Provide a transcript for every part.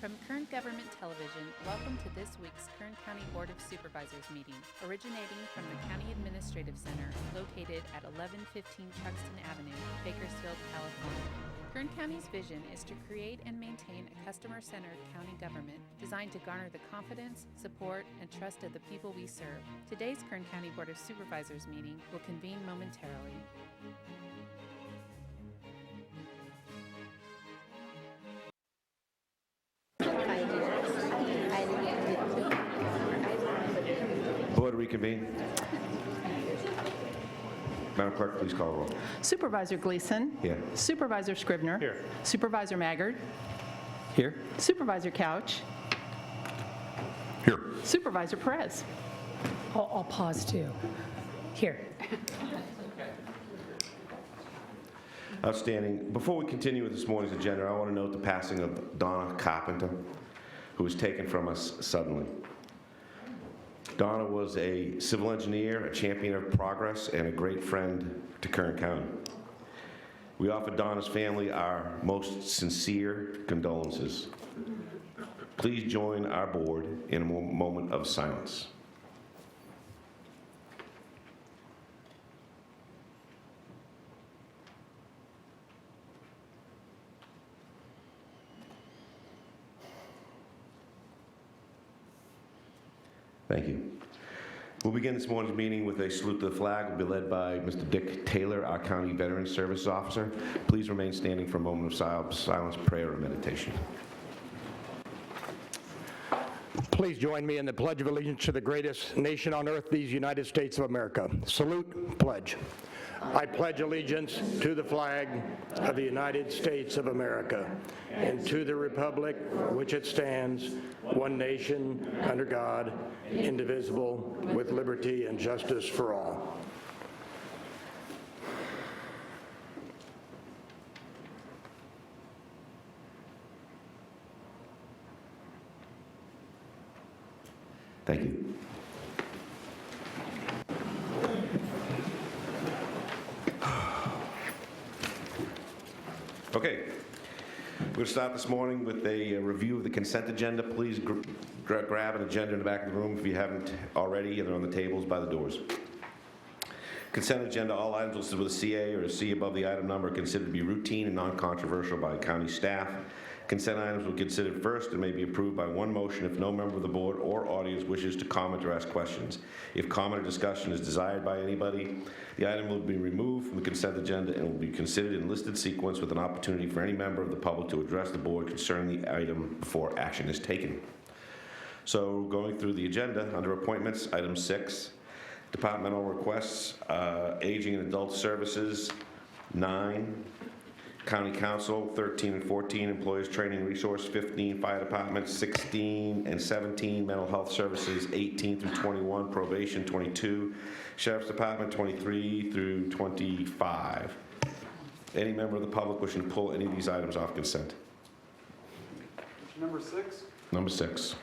From Kern Government Television, welcome to this week's Kern County Board of Supervisors meeting, originating from the County Administrative Center located at 1115 Truxtun Avenue, Bakersfield, California. Kern County's vision is to create and maintain a customer-centered county government designed to garner the confidence, support, and trust of the people we serve. Today's Kern County Board of Supervisors meeting will convene momentarily. Board reconvene. Madam Clerk, please call the roll. Supervisor Gleason. Here. Supervisor Scribner. Here. Supervisor Maggard. Here. Supervisor Couch. Here. Supervisor Perez. I'll pause too. Here. Outstanding. Before we continue with this morning's agenda, I want to note the passing of Donna Carpenter, who was taken from us suddenly. Donna was a civil engineer, a champion of progress, and a great friend to Kern County. We offer Donna's family our most sincere condolences. Please join our board in a moment of silence. Thank you. We'll begin this morning's meeting with a salute to the flag. Will be led by Mr. Dick Taylor, our County Veterans Services Officer. Please remain standing for a moment of silence, prayer, and meditation. Please join me in the Pledge of Allegiance to the greatest nation on earth, these United States of America. Salute, pledge. I pledge allegiance to the flag of the United States of America and to the republic which it stands, one nation, under God, indivisible, with liberty and justice for all. Thank you. Okay, we're going to start this morning with a review of the consent agenda. Please grab an agenda in the back of the room if you haven't already, and they're on the tables by the doors. Consent agenda, all items listed with a CA or a C above the item number are considered to be routine and non-controversial by county staff. Consent items will be considered first and may be approved by one motion if no member of the board or audience wishes to comment or ask questions. If comment or discussion is desired by anybody, the item will be removed from the consent agenda and will be considered in listed sequence with an opportunity for any member of the public to address the board concerning the item before action is taken. So going through the agenda, under appointments, item 6, departmental requests, aging and adult services, 9, County Council, 13 and 14, Employees Training Resource, 15, Fire Department, 16 and 17, Mental Health Services, 18 through 21, Probation, 22, Sheriff's Department, 23 through 25. Any member of the public wishing to pull any of these items off consent? Number 6. Number 6.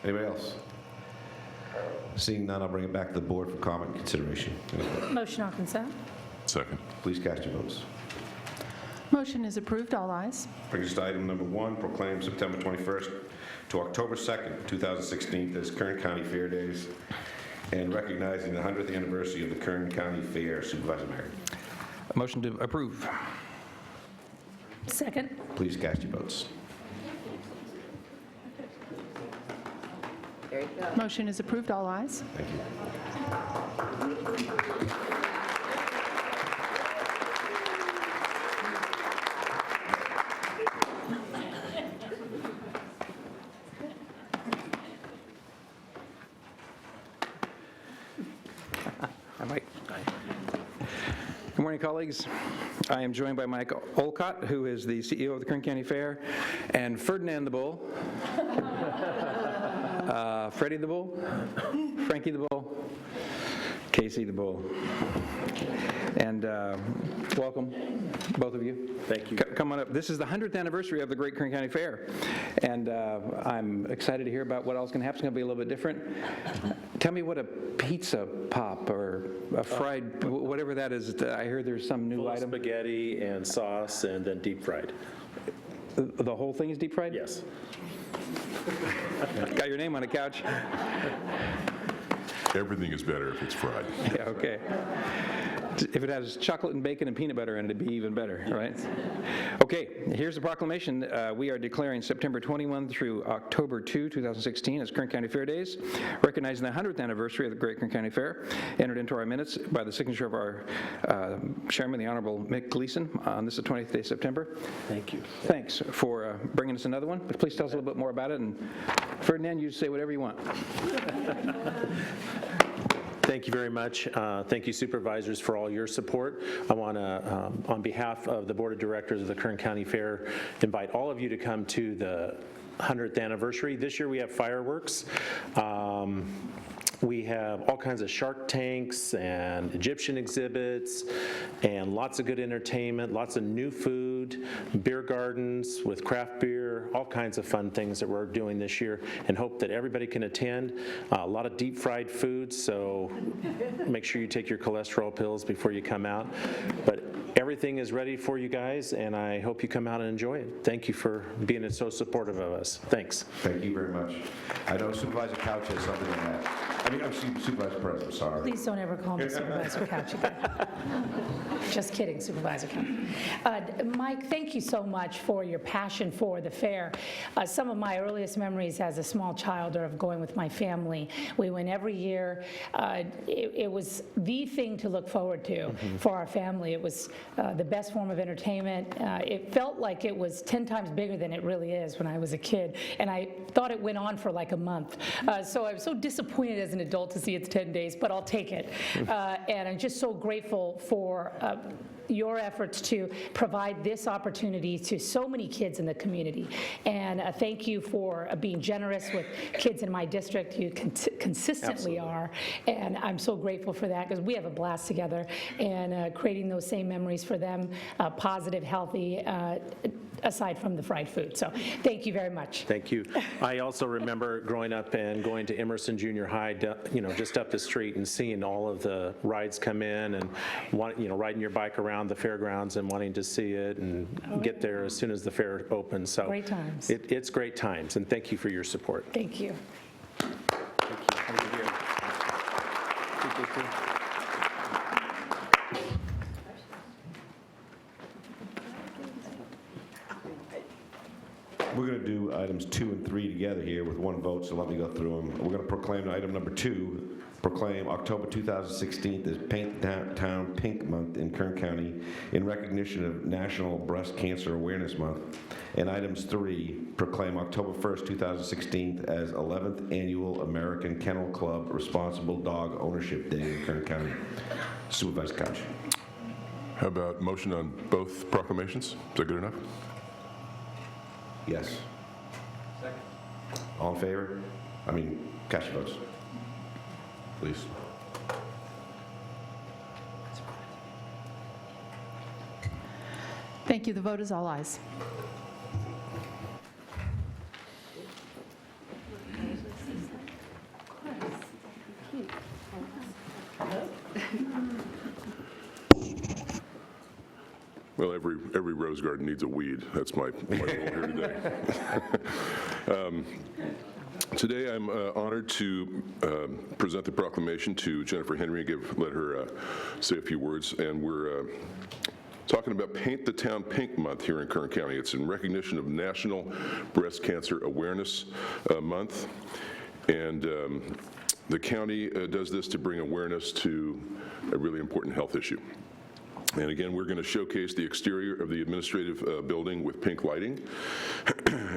Anybody else? Seeing none, I'll bring it back to the board for comment and consideration. Motion on consent. Second. Please cast your votes. Motion is approved. All ayes. Brings us to item number 1, proclaim September 21st to October 2nd, 2016 as Kern County Fair Days and recognizing the 100th anniversary of the Kern County Fair. Supervisor Maggard. Motion to approve. Second. Please cast your votes. Motion is approved. All ayes. Thank you. I might. Good morning, colleagues. I am joined by Mike Olcott, who is the CEO of the Kern County Fair, and Ferdinand the Bull, Freddie the Bull, Frankie the Bull, Casey the Bull. And welcome, both of you. Thank you. Come on up. This is the 100th anniversary of the Great Kern County Fair, and I'm excited to hear about what else can happen. It's going to be a little bit different. Tell me what a pizza pop or a fried, whatever that is. I hear there's some new Full of item. spaghetti and sauce and then deep fried. The whole thing is deep fried? Yes. Got your name on the couch? Everything is better if it's fried. Yeah, okay. If it has chocolate and bacon and peanut butter in it, it'd be even better, right? Okay, here's the proclamation. We are declaring September 21 through October 2, 2016 as Kern County Fair Days, recognizing the 100th anniversary of the Great Kern County Fair, entered into our minutes by the signature of our chairman, the Honorable Mick Gleason, on this the 20th day of September. Thank you. Thanks for bringing us another one. Please tell us a little bit more about it, and Ferdinand, you say whatever you want. Thank you very much. Thank you, supervisors, for all your support. I want to, on behalf of the Board of Directors of the Kern County Fair, invite all of you to come to the 100th anniversary. This year we have fireworks. We have all kinds of Shark Tanks and Egyptian exhibits and lots of good entertainment, lots of new food, beer gardens with craft beer, all kinds of fun things that we're doing this year, and hope that everybody can attend. A lot of deep fried food, so make sure you take your cholesterol pills before you come out. But everything is ready for you guys, and I hope you come out and enjoy it. Thank you for being so supportive of us. Thanks. Thank you very much. I know Supervisor Couch has something on that. I'm Supervisor Perez, I'm sorry. Please don't ever call me Supervisor Couch again. Just kidding, Supervisor Couch. Mike, thank you so much for your passion for the fair. Some of my earliest memories as a small child are of going with my family. We went every year. It was the thing to look forward to for our family. It was the best form of entertainment. It felt like it was 10 times bigger than it really is when I was a kid, and I thought it went on for like a month. So I was so disappointed as an adult to see it's 10 days, but I'll take it. And I'm just so grateful for your efforts to provide this opportunity to so many kids in the community. And thank you for being generous with kids in my district. You consistently are. And I'm so grateful for that because we have a blast together and creating those same memories for them, positive, healthy, aside from the fried food. So thank you very much. Thank you. I also remember growing up and going to Emerson Junior High, just up the street and seeing all of the rides come in and riding your bike around the fairgrounds and wanting to see it and get there as soon as the fair opens. So Great times. It's great times, and thank you for your support. Thank you. We're going to do items 2 and 3 together here with one vote, so let me go through them. We're going to proclaim item number 2, proclaim October 2016 as Paint Town Pink Month in Kern County in recognition of National Breast Cancer Awareness Month. And items 3, proclaim October 1st, 2016 as 11th Annual American Kennel Club Responsible Dog Ownership Day in Kern County. Supervisor Couch. How about motion on both proclamations? Is that good enough? Yes. Second. All in favor? Cast your votes. Please. Thank you. The vote is all ayes. Well, every rose garden needs a weed. That's my goal here today. Today, I'm honored to present the proclamation to Jennifer Henry and let her say a few words. And we're talking about Paint the Town Pink Month here in Kern County. It's in recognition of National Breast Cancer Awareness Month. And the county does this to bring awareness to a really important health issue. And again, we're going to showcase the exterior of the administrative building with pink lighting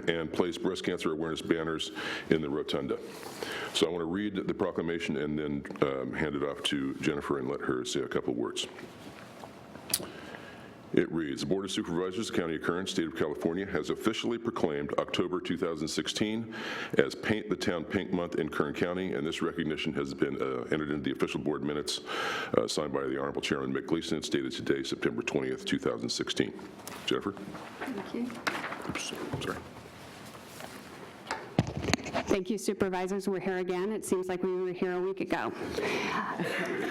and place breast cancer awareness banners in the rotunda. So I want to read the proclamation and then hand it off to Jennifer and let her say a couple words. It reads, the Board of Supervisors, County of Kern, State of California, has officially proclaimed October 2016 as Paint the Town Pink Month in Kern County, and this recognition has been entered into the official board minutes signed by the Honorable Chairman Mick Gleason. It's dated today, September 20th, 2016. Jennifer? Thank you. Oops, sorry. Thank you, Supervisors. We're here again. It seems like we were here a week ago.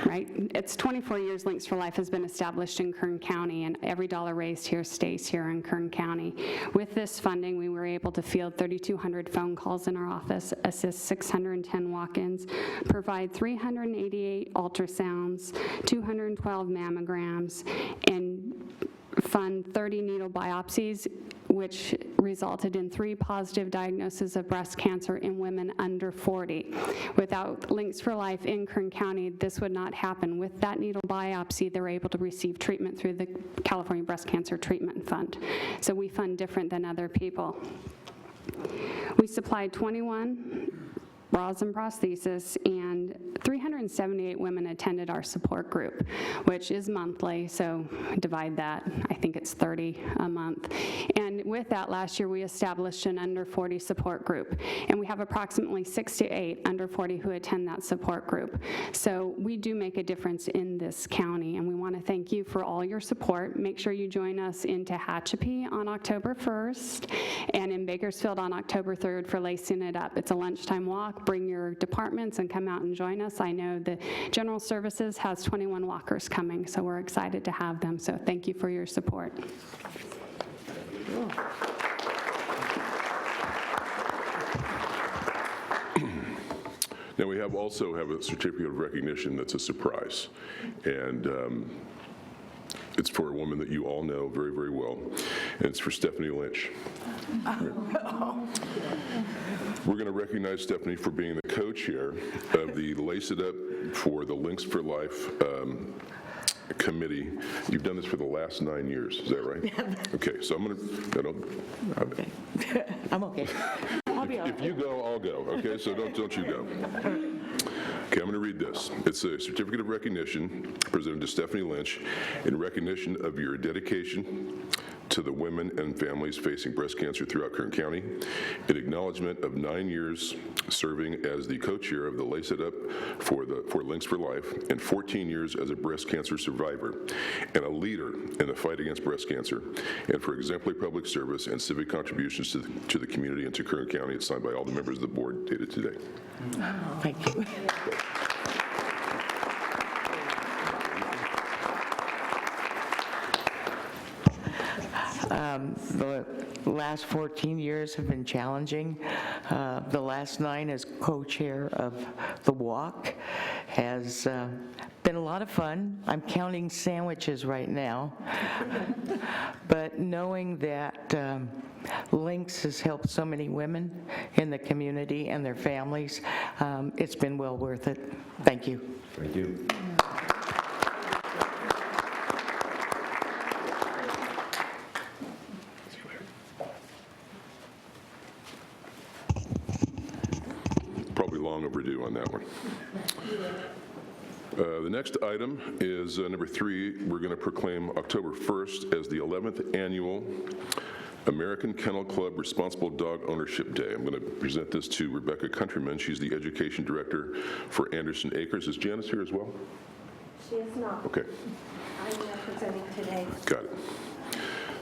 Right? It's 24 years Links for Life has been established in Kern County, and every dollar raised here stays here in Kern County. With this funding, we were able to field 3,200 phone calls in our office, assist 610 walk-ins, provide 388 ultrasounds, 212 mammograms, and fund 30 needle biopsies, which resulted in 3 positive diagnoses of breast cancer in women under 40. Without Links for Life in Kern County, this would not happen. With that needle biopsy, they're able to receive treatment through the California Breast Cancer Treatment Fund. So we fund different than other people. We supplied 21 bras and prosthesis, and 378 women attended our support group, which is monthly, so divide that. I think it's 30 a month. And with that, last year we established an under 40 support group, and we have approximately 6 to 8 under 40 who attend that support group. So we do make a difference in this county, and we want to thank you for all your support. Make sure you join us in Tehachapi on October 1st and in Bakersfield on October 3rd for Lacing It Up. It's a lunchtime walk. Bring your departments and come out and join us. I know the General Services has 21 walkers coming, so we're excited to have them. So thank you for your support. Now, we also have a certificate of recognition that's a surprise, and it's for a woman that you all know very, very well, and it's for Stephanie Lynch. We're going to recognize Stephanie for being the co-chair of the Lace It Up for the Links for Life committee. You've done this for the last 9 years, is that right? Okay, so I'm going to, Okay. I'm okay. I'll be all right. if you go, I'll go, okay? So don't you go. Okay, I'm going to read this. It's a certificate of recognition presented to Stephanie Lynch in recognition of your dedication to the women and families facing breast cancer throughout Kern County, in acknowledgement of 9 years serving as the co-chair of the Lace It Up for Links for Life, and 14 years as a breast cancer survivor, and a leader in the fight against breast cancer, and for exemplary public service and civic contributions to the community and to Kern County. It's signed by all the members of the board, dated today. Thank you. The last 14 years have been challenging. The last 9 as co-chair of the walk has been a lot of fun. I'm counting sandwiches right now. But knowing that Links has helped so many women in the community and their families, it's been well worth it. Thank you. Thank you. Probably long overdue on that one. The next item is number 3. We're going to proclaim October 1st as the 11th annual American Kennel Club Responsible Dog Ownership Day. I'm going to present this to Rebecca Countryman. She's the Education Director for Anderson Acres. Is Janice here as well? She is not. Okay. I'm representing today. Got it.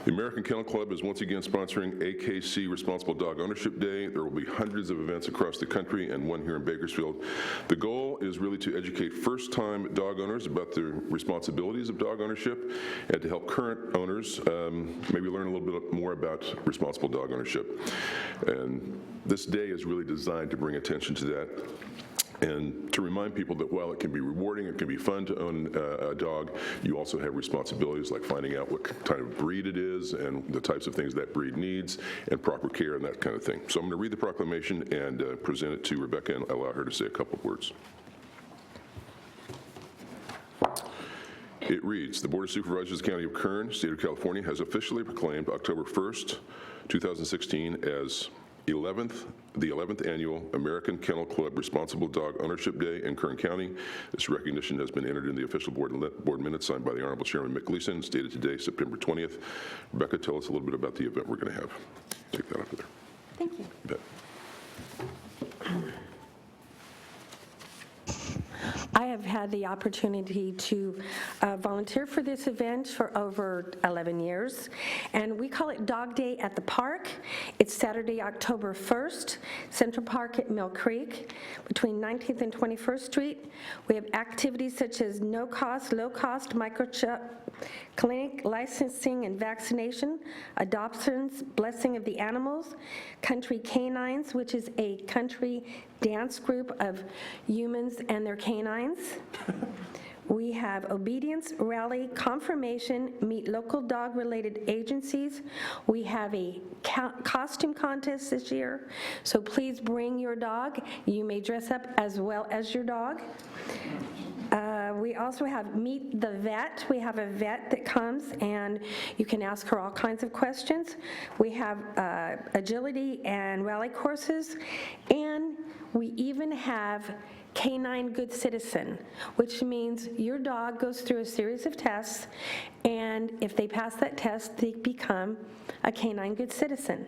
The American Kennel Club is once again sponsoring AKC Responsible Dog Ownership Day. There will be hundreds of events across the country and one here in Bakersfield. The goal is really to educate first-time dog owners about the responsibilities of dog ownership and to help current owners maybe learn a little bit more about responsible dog ownership. And this day is really designed to bring attention to that, and to remind people that while it can be rewarding, it can be fun to own a dog, you also have responsibilities like finding out what kind of breed it is and the types of things that breed needs and proper care and that kind of thing. So I'm going to read the proclamation and present it to Rebecca and allow her to say a couple of words. It reads, the Board of Supervisors of the County of Kern, State of California, has officially proclaimed October 1st, 2016 as the 11th Annual American Kennel Club Responsible Dog Ownership Day in Kern County. This recognition has been entered in the official board minutes signed by the Honorable Chairman Mick Gleason, stated today, September 20th. Rebecca, tell us a little bit about the event we're going to have. Take that off of there. Thank you. You bet. I have had the opportunity to volunteer for this event for over 11 years, and we call it Dog Day at the Park. It's Saturday, October 1st, Central Park at Mill Creek, between 19th and 21st Street. We have activities such as no-cost, low-cost microchip clinic, licensing and vaccination, adoptions, blessing of the animals, Country Canines, which is a country dance group of humans and their canines. We have obedience, rally, confirmation, meet local dog-related agencies. We have a costume contest this year, so please bring your dog. You may dress up as well as your dog. We also have Meet the Vet. We have a vet that comes, and you can ask her all kinds of questions. We have agility and rally courses, and we even have Canine Good Citizen, which means your dog goes through a series of tests, and if they pass that test, they become a Canine Good Citizen.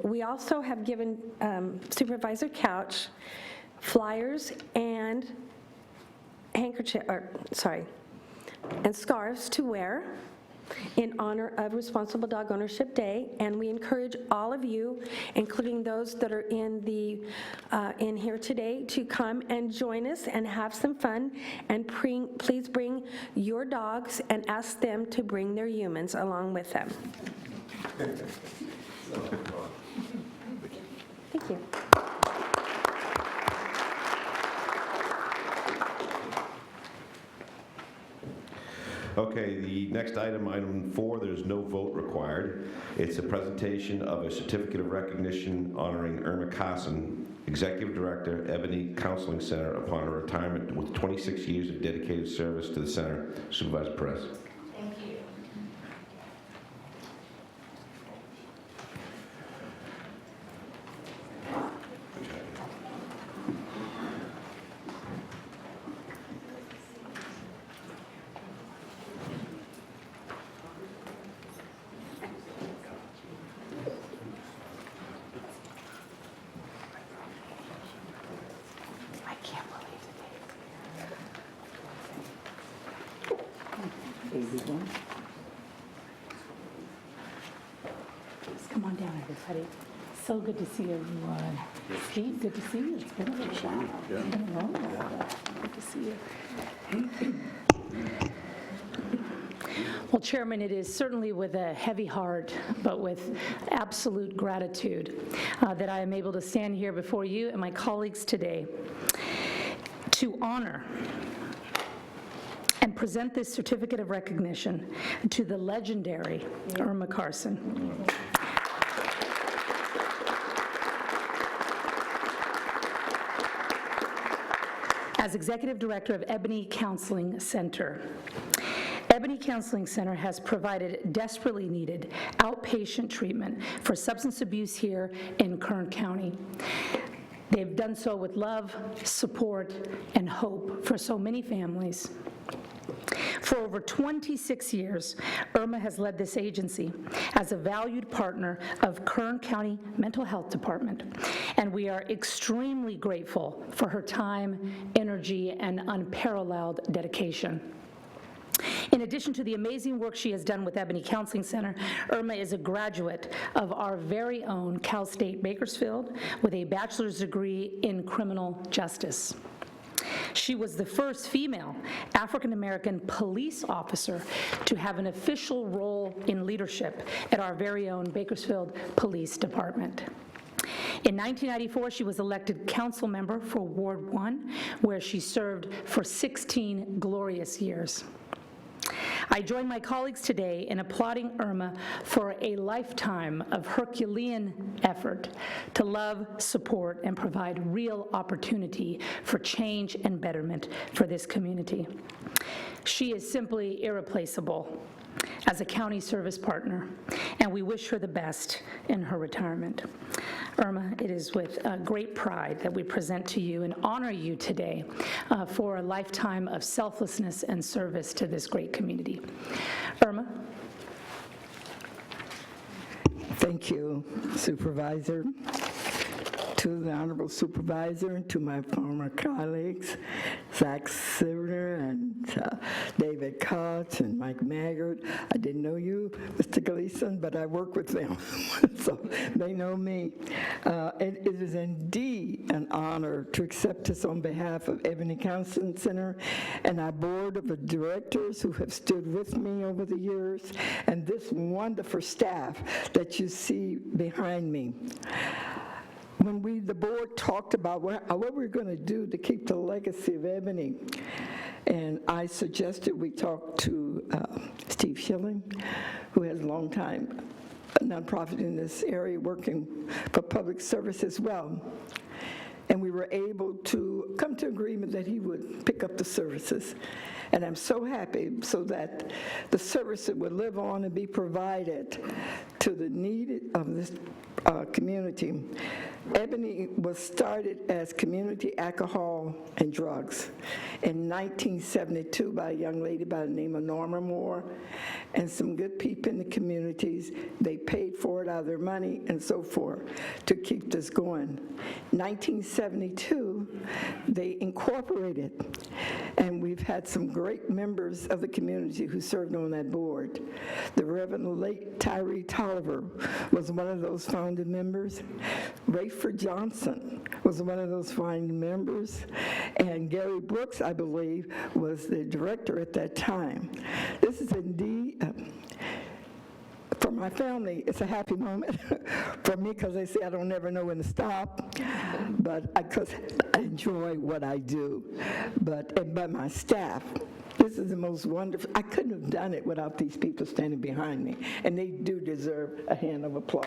We also have given Supervisor Couch flyers and and scarves to wear in honor of Responsible Dog Ownership Day, and we encourage all of you, including those that are in here today, to come and join us and have some fun, and please bring your dogs and ask them to bring their humans along with them. Thank you. Okay, the next item, item 4, there's no vote required. It's a presentation of a certificate of recognition honoring Irma Carson, Executive Director, Ebony Counseling Center, upon her retirement with 26 years of dedicated service to the center. Supervisor Perez. Thank you. Come on down, everybody. So good to see everyone. Steve, good to see you. It's been a little while. It's been a long while. Good to see you. Well, Chairman, it is certainly with a heavy heart, but with absolute gratitude that I am able to stand here before you and my colleagues today to honor and present this certificate of recognition to the legendary Irma Carson. As Executive Director of Ebony Counseling Center. Ebony Counseling Center has provided desperately needed outpatient treatment for substance abuse here in Kern County. They've done so with love, support, and hope for so many families. For over 26 years, Irma has led this agency as a valued partner of Kern County Mental Health Department, and we are extremely grateful for her time, energy, and unparalleled dedication. In addition to the amazing work she has done with Ebony Counseling Center, Irma is a graduate of our very own Cal State Bakersfield with a bachelor's degree in criminal justice. She was the first female African-American police officer to have an official role in leadership at our very own Bakersfield Police Department. In 1994, she was elected council member for Ward 1, where she served for 16 glorious years. I join my colleagues today in applauding Irma for a lifetime of Herculean effort to love, support, and provide real opportunity for change and betterment for this community. She is simply irreplaceable as a county service partner, and we wish her the best in her retirement. Irma, it is with great pride that we present to you and honor you today for a lifetime of selflessness and service to this great community. Irma. Thank you, Supervisor. To the Honorable Supervisor, to my former colleagues, Zach Sivner and David Koch and Mike Maggard. I didn't know you, Mr. Gleason, but I work with them, so they know me. It is indeed an honor to accept this on behalf of Ebony Counseling Center and our board of directors who have stood with me over the years, and this wonderful staff that you see behind me. When the board talked about what we're going to do to keep the legacy of Ebony, and I suggested we talk to Steve Schilling, who has a long time nonprofit in this area working for public service as well. And we were able to come to agreement that he would pick up the services. And I'm so happy so that the services would live on and be provided to the need of this community. Ebony was started as Community Alcohol and Drugs in 1972 by a young lady by the name of Norma Moore and some good people in the communities. They paid for it out of their money and so forth to keep this going. 1972, they incorporated, and we've had some great members of the community who served on that board. The Reverend late Tyree Tolliver was one of those founding members. Rayford Johnson was one of those founding members, and Gary Brooks, I believe, was the director at that time. This is indeed, for my family, it's a happy moment. For me, because they say I don't never know when to stop, but because I enjoy what I do. But my staff, this is the most wonderful. I couldn't have done it without these people standing behind me, and they do deserve a hand of applause.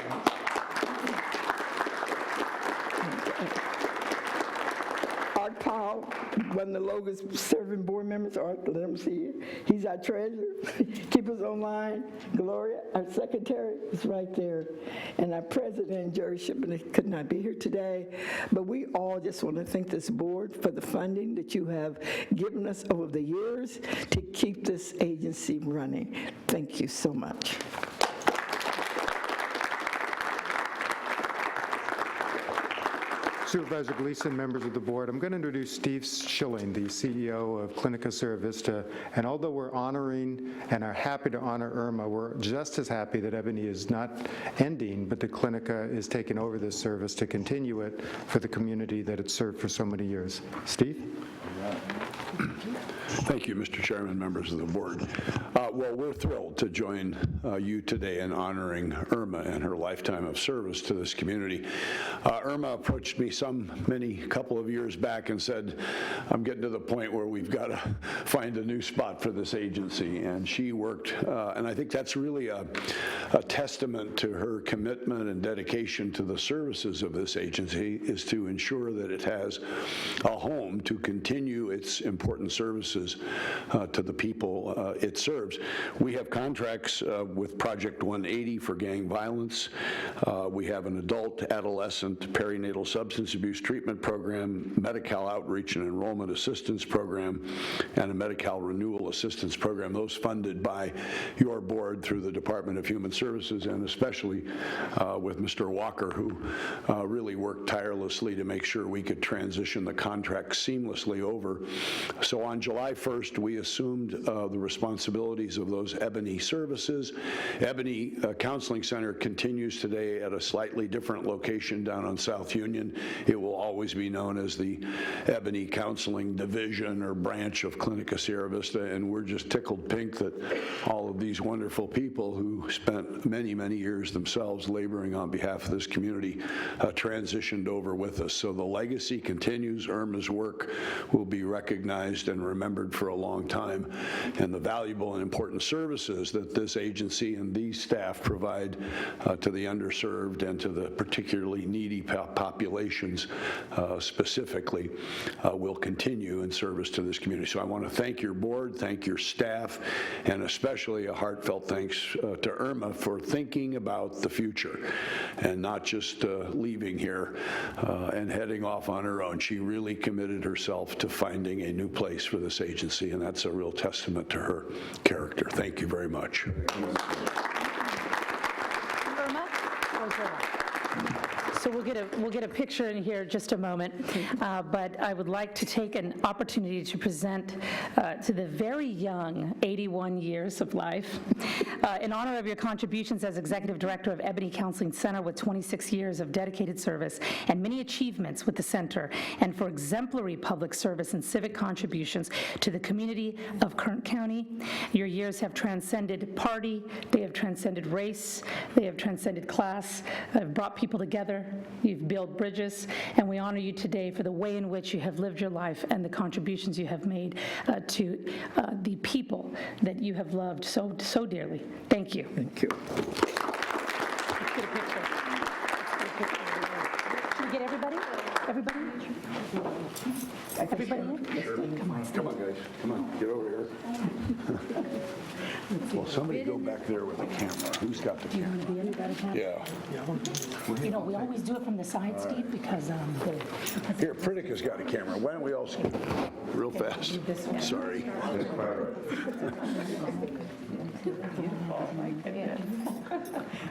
Art Powell, one of the longest serving board members. Art, let him see you. He's our treasurer. Keep us online. Gloria, our secretary, is right there. And our president, Jerry Shipman, could not be here today. But we all just want to thank this board for the funding that you have given us over the years to keep this agency running. Thank you so much. Supervisor Gleason, members of the board, I'm going to introduce Steve Schilling, the CEO of Clinica Sierra Vista. And although we're honoring and are happy to honor Irma, we're just as happy that Ebony is not ending, but the Clinica is taking over this service to continue it for the community that it's served for so many years. Steve? Thank you, Mr. Chairman, members of the board. Well, we're thrilled to join you today in honoring Irma and her lifetime of service to this community. Irma approached me a couple of years back and said, I'm getting to the point where we've got to find a new spot for this agency. And she worked, and I think that's really a testament to her commitment and dedication to the services of this agency, is to ensure that it has a home to continue its important services to the people it serves. We have contracts with Project 180 for gang violence. We have an adult, adolescent, perinatal substance abuse treatment program, Medi-Cal outreach and enrollment assistance program, and a Medi-Cal renewal assistance program, those funded by your board through the Department of Human Services, and especially with Mr. Walker, who really worked tirelessly to make sure we could transition the contract seamlessly over. So on July 1st, we assumed the responsibilities of those Ebony services. Ebony Counseling Center continues today at a slightly different location down on South Union. It will always be known as the Ebony Counseling Division or branch of Clinica Sierra Vista, and we're just tickled pink that all of these wonderful people who spent many, many years themselves laboring on behalf of this community transitioned over with us. So the legacy continues. Irma's work will be recognized and remembered for a long time, and the valuable and important services that this agency and these staff provide to the underserved and to the particularly needy populations specifically will continue in service to this community. So I want to thank your board, thank your staff, and especially a heartfelt thanks to Irma for thinking about the future and not just leaving here and heading off on her own. She really committed herself to finding a new place for this agency, and that's a real testament to her character. Thank you very much. So we'll get a picture in here in just a moment, but I would like to take an opportunity to present to the very young 81 years of life, in honor of your contributions as Executive Director of Ebony Counseling Center with 26 years of dedicated service and many achievements with the center, and for exemplary public service and civic contributions to the community of Kern County. Your years have transcended party, they have transcended race, they have transcended class, have brought people together. You've built bridges, and we honor you today for the way in which you have lived your life and the contributions you have made to the people that you have loved so dearly. Thank you. Thank you. Let's get a picture. Should we get everybody? Everybody? Everybody? Come on. Come on, guys. Come on, get over here. Well, somebody go back there with a camera. Who's got the camera? Do you want to be in? You got a camera? Yeah. You know, we always do it from the side, Steve, because Here, Pritika's got a camera. Why don't we all skip real fast? Sorry.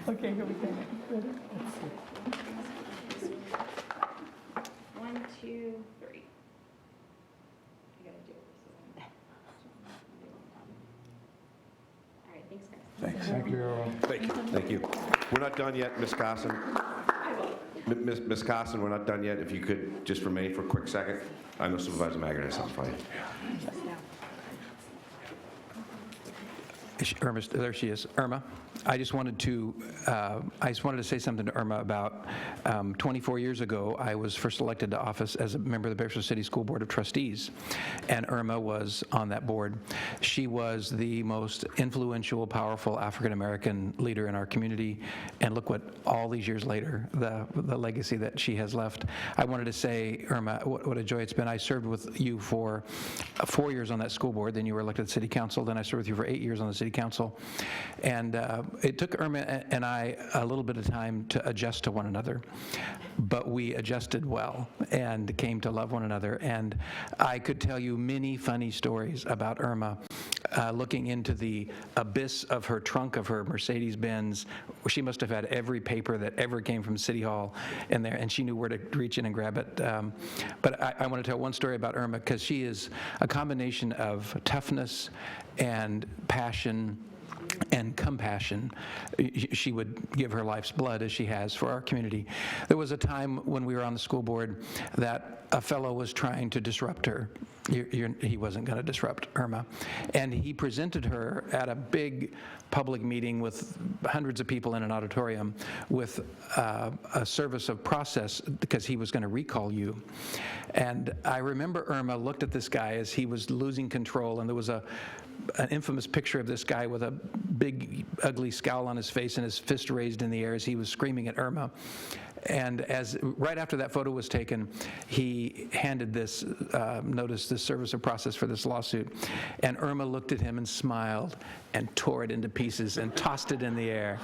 Okay, here we go. One, two, three. I gotta do it. All right, thanks, guys. Thanks. Thank you. Thank you. Thank you. We're not done yet, Ms. Carson. Ms. Carson, we're not done yet. If you could just remain for a quick second. I know Supervisor Maggard has something for you. Irma, there she is. Irma, I just wanted to say something to Irma about 24 years ago, I was first elected to office as a member of the Bakersfield City School Board of Trustees, and Irma was on that board. She was the most influential, powerful African-American leader in our community, and look what, all these years later, the legacy that she has left. I wanted to say, Irma, what a joy it's been. I served with you for 4 years on that school board, then you were elected to City Council, then I served with you for 8 years on the City Council, and it took Irma and I a little bit of time to adjust to one another, but we adjusted well and came to love one another. And I could tell you many funny stories about Irma looking into the abyss of her trunk of her Mercedes-Benz. She must have had every paper that ever came from City Hall in there, and she knew where to reach in and grab it. But I want to tell one story about Irma, because she is a combination of toughness and passion and compassion. She would give her life's blood, as she has, for our community. There was a time when we were on the school board that a fellow was trying to disrupt her. He wasn't going to disrupt Irma. And he presented her at a big public meeting with hundreds of people in an auditorium with a service of process, because he was going to recall you. And I remember Irma looked at this guy as he was losing control, and there was an infamous picture of this guy with a big, ugly scowl on his face and his fist raised in the air as he was screaming at Irma. And right after that photo was taken, he handed this notice, this service of process for this lawsuit. And Irma looked at him and smiled and tore it into pieces and tossed it in the air.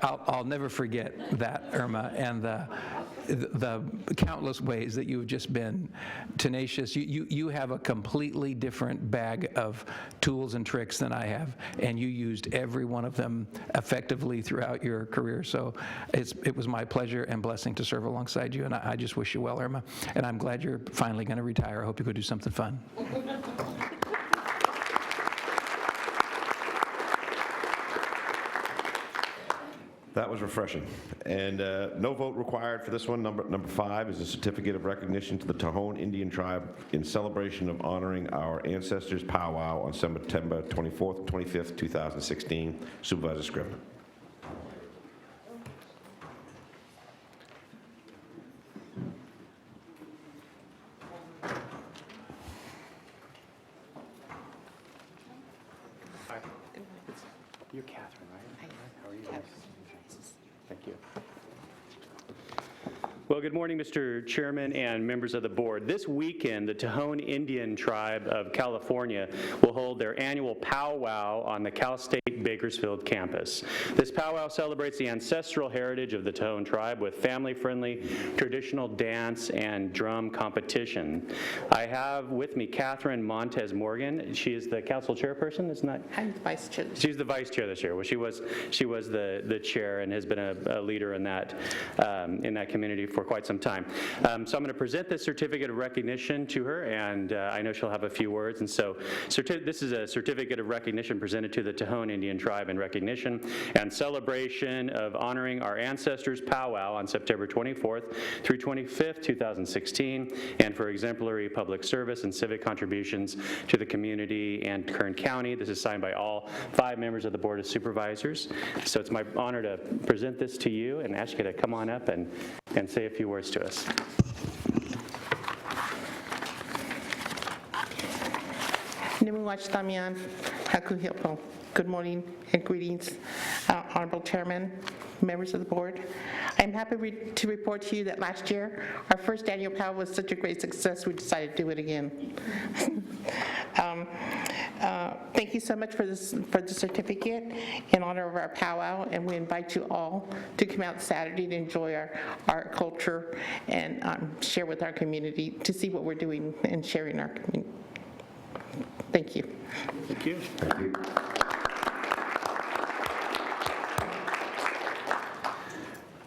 I'll never forget that, Irma, and the countless ways that you've just been tenacious. You have a completely different bag of tools and tricks than I have, and you used every one of them effectively throughout your career. So it was my pleasure and blessing to serve alongside you, and I just wish you well, Irma. And I'm glad you're finally going to retire. I hope you go do something fun. That was refreshing. And no vote required for this one. Number 5 is a certificate of recognition to the Tohono Indian tribe in celebration of honoring our ancestors' powwow on September 24th and 25th, 2016. Supervisor Scrivener. You're Catherine, right? How are you? Thank you. Well, good morning, Mr. Chairman and members of the board. This weekend, the Tohono Indian Tribe of California will hold their annual powwow on the Cal State Bakersfield campus. This powwow celebrates the ancestral heritage of the Tohono tribe with family-friendly traditional dance and drum competition. I have with me Catherine Montez Morgan. She is the council chairperson, isn't that? I'm the vice chair. She's the vice chair this year. Well, she was the chair and has been a leader in that community for quite some time. So I'm going to present this certificate of recognition to her, and I know she'll have a few words. And so this is a certificate of recognition presented to the Tohono Indian Tribe in recognition and celebration of honoring our ancestors' powwow on September 24th through 25th, 2016, and for exemplary public service and civic contributions to the community and Kern County. This is signed by all 5 members of the Board of Supervisors. So it's my honor to present this to you and ask you to come on up and say a few words to us. Nimuwach Damian Hakuhipo. Good morning and greetings, Honorable Chairman, members of the board. I'm happy to report to you that last year, our first annual powwow was such a great success, we decided to do it again. Thank you so much for the certificate in honor of our powwow, and we invite you all to come out Saturday to enjoy our culture and share with our community, to see what we're doing and sharing our community. Thank you. Thank you. Thank you.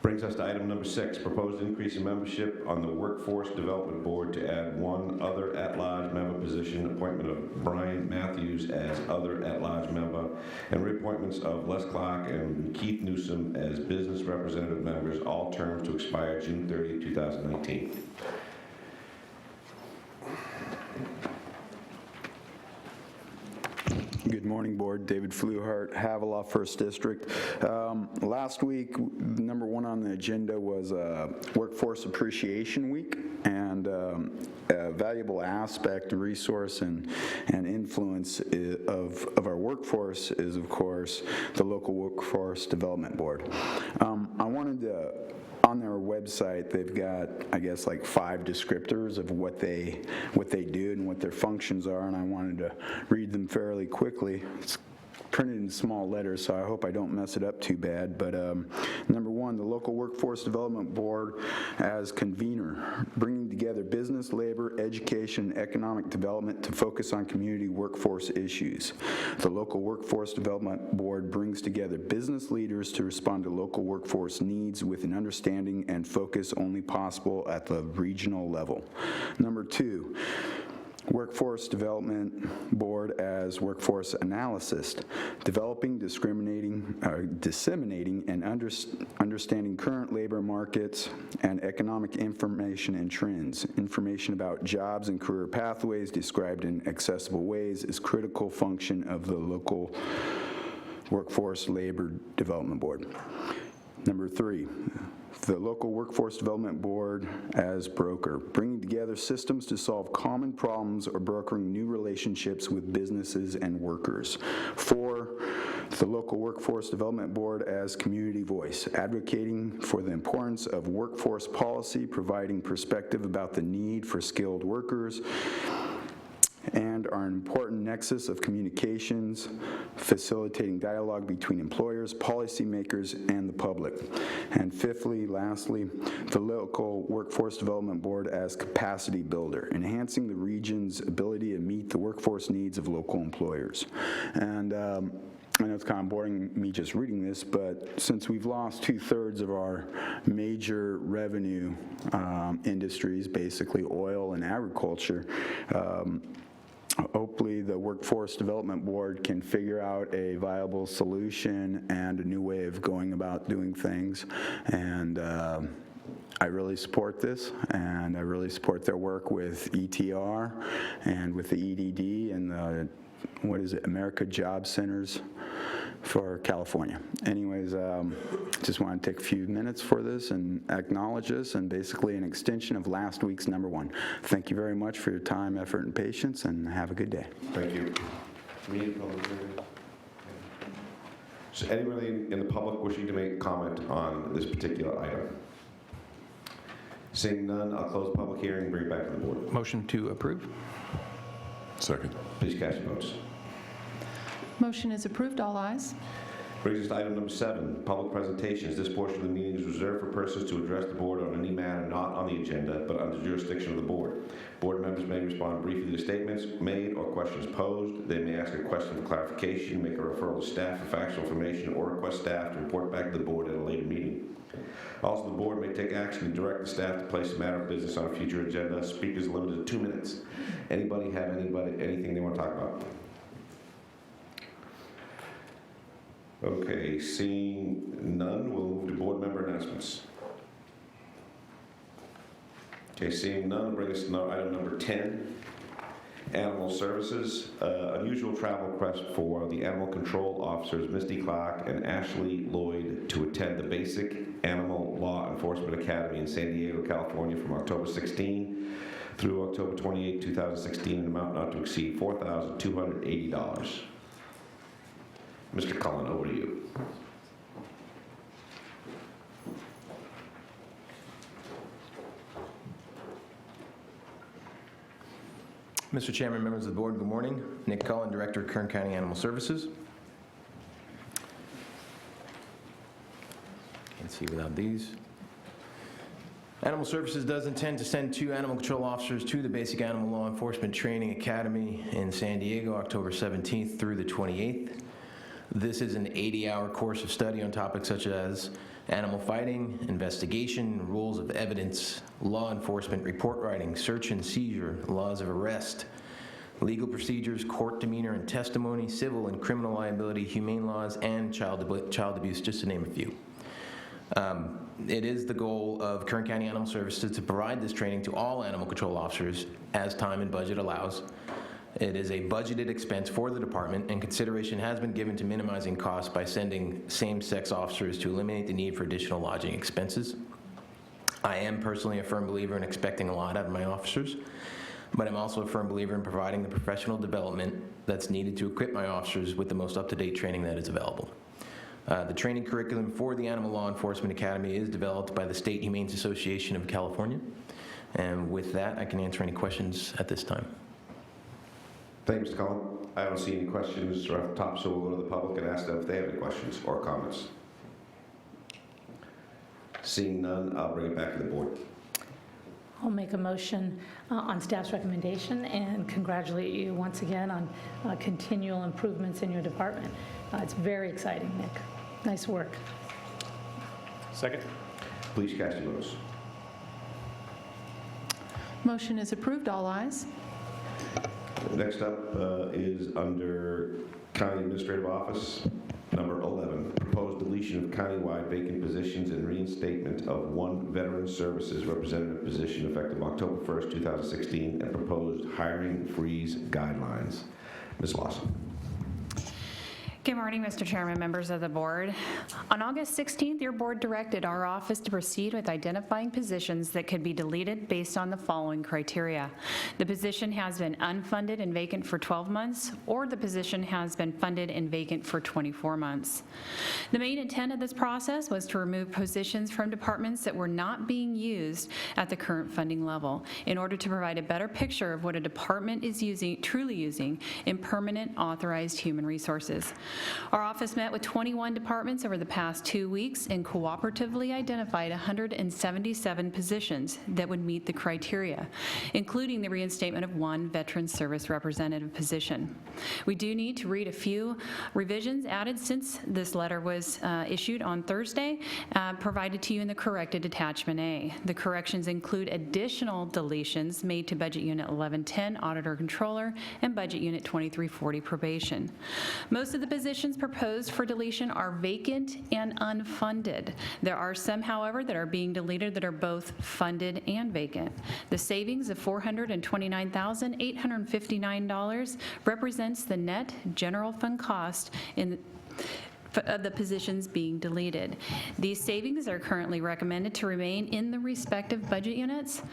Brings us to item number 6, proposed increase in membership on the Workforce Development Board to add 1 other at-large member position, appointment of Brian Matthews as other at-large member, and reappointments of Les Clark and Keith Newsom as business representative members, all terms to expire June 30, 2019. Good morning, Board. David Fluhart, Havilah, 1st District. Last week, number 1 on the agenda was Workforce Appreciation Week, and a valuable aspect, resource, and influence of our workforce is, of course, the local Workforce Development Board. I wanted to, on their website, they've got, I guess, like 5 descriptors of what they do and what their functions are, and I wanted to read them fairly quickly. It's printed in small letters, so I hope I don't mess it up too bad. But number 1, the Local Workforce Development Board as convener, bringing together business, labor, education, and economic development to focus on community workforce issues. The Local Workforce Development Board brings together business leaders to respond to local workforce needs with an understanding and focus only possible at the regional level. Number 2, Workforce Development Board as workforce analyst, developing, disseminating, and understanding current labor markets and economic information and trends. Information about jobs and career pathways described in accessible ways is critical function of the local Workforce Labor Development Board. Number 3, the Local Workforce Development Board as broker, bringing together systems to solve common problems or brokering new relationships with businesses and workers. 4, the Local Workforce Development Board as community voice, advocating for the importance of workforce policy, providing perspective about the need for skilled workers, and are an important nexus of communications, facilitating dialogue between employers, policymakers, and the public. And lastly, the Local Workforce Development Board as capacity builder, enhancing the region's ability to meet the workforce needs of local employers. And I know it's kind of boring me just reading this, but since we've lost 2/3 of our major revenue industries, basically oil and agriculture, hopefully the Workforce Development Board can figure out a viable solution and a new way of going about doing things. And I really support this, and I really support their work with ETR and with the EDD and the, America Job Centers for California. Anyways, just want to take a few minutes for this and acknowledge this, and basically an extension of last week's number 1. Thank you very much for your time, effort, and patience, and have a good day. Thank you. So anybody in the public wishing to make a comment on this particular item? Seeing none, I'll close the public hearing and bring it back to the board. Motion to approve. Second. Please cast your votes. Motion is approved, all ayes. Brings us to item number 7, public presentations. This portion of the meeting is reserved for persons to address the board on any matter not on the agenda, but under jurisdiction of the board. Board members may respond briefly to statements made or questions posed. They may ask a question for clarification, make a referral to staff for factual information, or request staff to report back to the board at a later meeting. Also, the board may take action to direct the staff to place a matter of business on a future agenda. Speakers limited to 2 minutes. Anybody have anything they want to talk about? Okay, seeing none, we'll move to board member announcements. Okay, seeing none, bring us to item number 10, Animal Services. Unusual travel request for the animal control officers, Misty Clark and Ashley Lloyd, to attend the Basic Animal Law Enforcement Academy in San Diego, California from October 16 through October 28, 2016, in an amount not to exceed $4,280. Mr. Cullen, over to you. Mr. Chairman, members of the board, good morning. Nick Cullen, Director of Kern County Animal Services. Can't see without these. Animal Services does intend to send 2 animal control officers to the Basic Animal Law Enforcement Training Academy in San Diego, October 17th through the 28th. This is an 80-hour course of study on topics such as animal fighting, investigation, rules of evidence, law enforcement, report writing, search and seizure, laws of arrest, legal procedures, court demeanor and testimony, civil and criminal liability, humane laws, and child abuse, just to name a few. It is the goal of Kern County Animal Services to provide this training to all animal control officers as time and budget allows. It is a budgeted expense for the department, and consideration has been given to minimizing costs by sending same-sex officers to eliminate the need for additional lodging expenses. I am personally a firm believer in expecting a lot out of my officers, but I'm also a firm believer in providing the professional development that's needed to equip my officers with the most up-to-date training that is available. The training curriculum for the Animal Law Enforcement Academy is developed by the State Humane Association of California. And with that, I can answer any questions at this time. Thank you, Mr. Cullen. I don't see any questions right off the top, so we'll go to the public and ask them if they have any questions or comments. Seeing none, I'll bring it back to the board. I'll make a motion on staff's recommendation and congratulate you once again on continual improvements in your department. It's very exciting, Nick. Nice work. Second. Please cast your votes. Motion is approved, all ayes. Next up is under County Administrative Office, number 11, proposed deletion of countywide vacant positions and reinstatement of 1 Veteran Services representative position effective October 1st, 2016, and proposed hiring freeze guidelines. Ms. Lawson. Good morning, Mr. Chairman, members of the board. On August 16th, your board directed our office to proceed with identifying positions that could be deleted based on the following criteria. The position has been unfunded and vacant for 12 months, or the position has been funded and vacant for 24 months. The main intent of this process was to remove positions from departments that were not being used at the current funding level in order to provide a better picture of what a department is truly using in permanent authorized human resources. Our office met with 21 departments over the past 2 weeks and cooperatively identified 177 positions that would meet the criteria, including the reinstatement of 1 Veteran Service representative position. We do need to read a few revisions added since this letter was issued on Thursday, provided to you in the corrected attachment A. The corrections include additional deletions made to Budget Unit 1110, Auditor Controller, and Budget Unit 2340, Probation. Most of the positions proposed for deletion are vacant and unfunded. There are some, however, that are being deleted that are both funded and vacant. The savings of $429,859 represents the net general fund cost of the positions being deleted. These savings are currently recommended to remain in the respective budget units.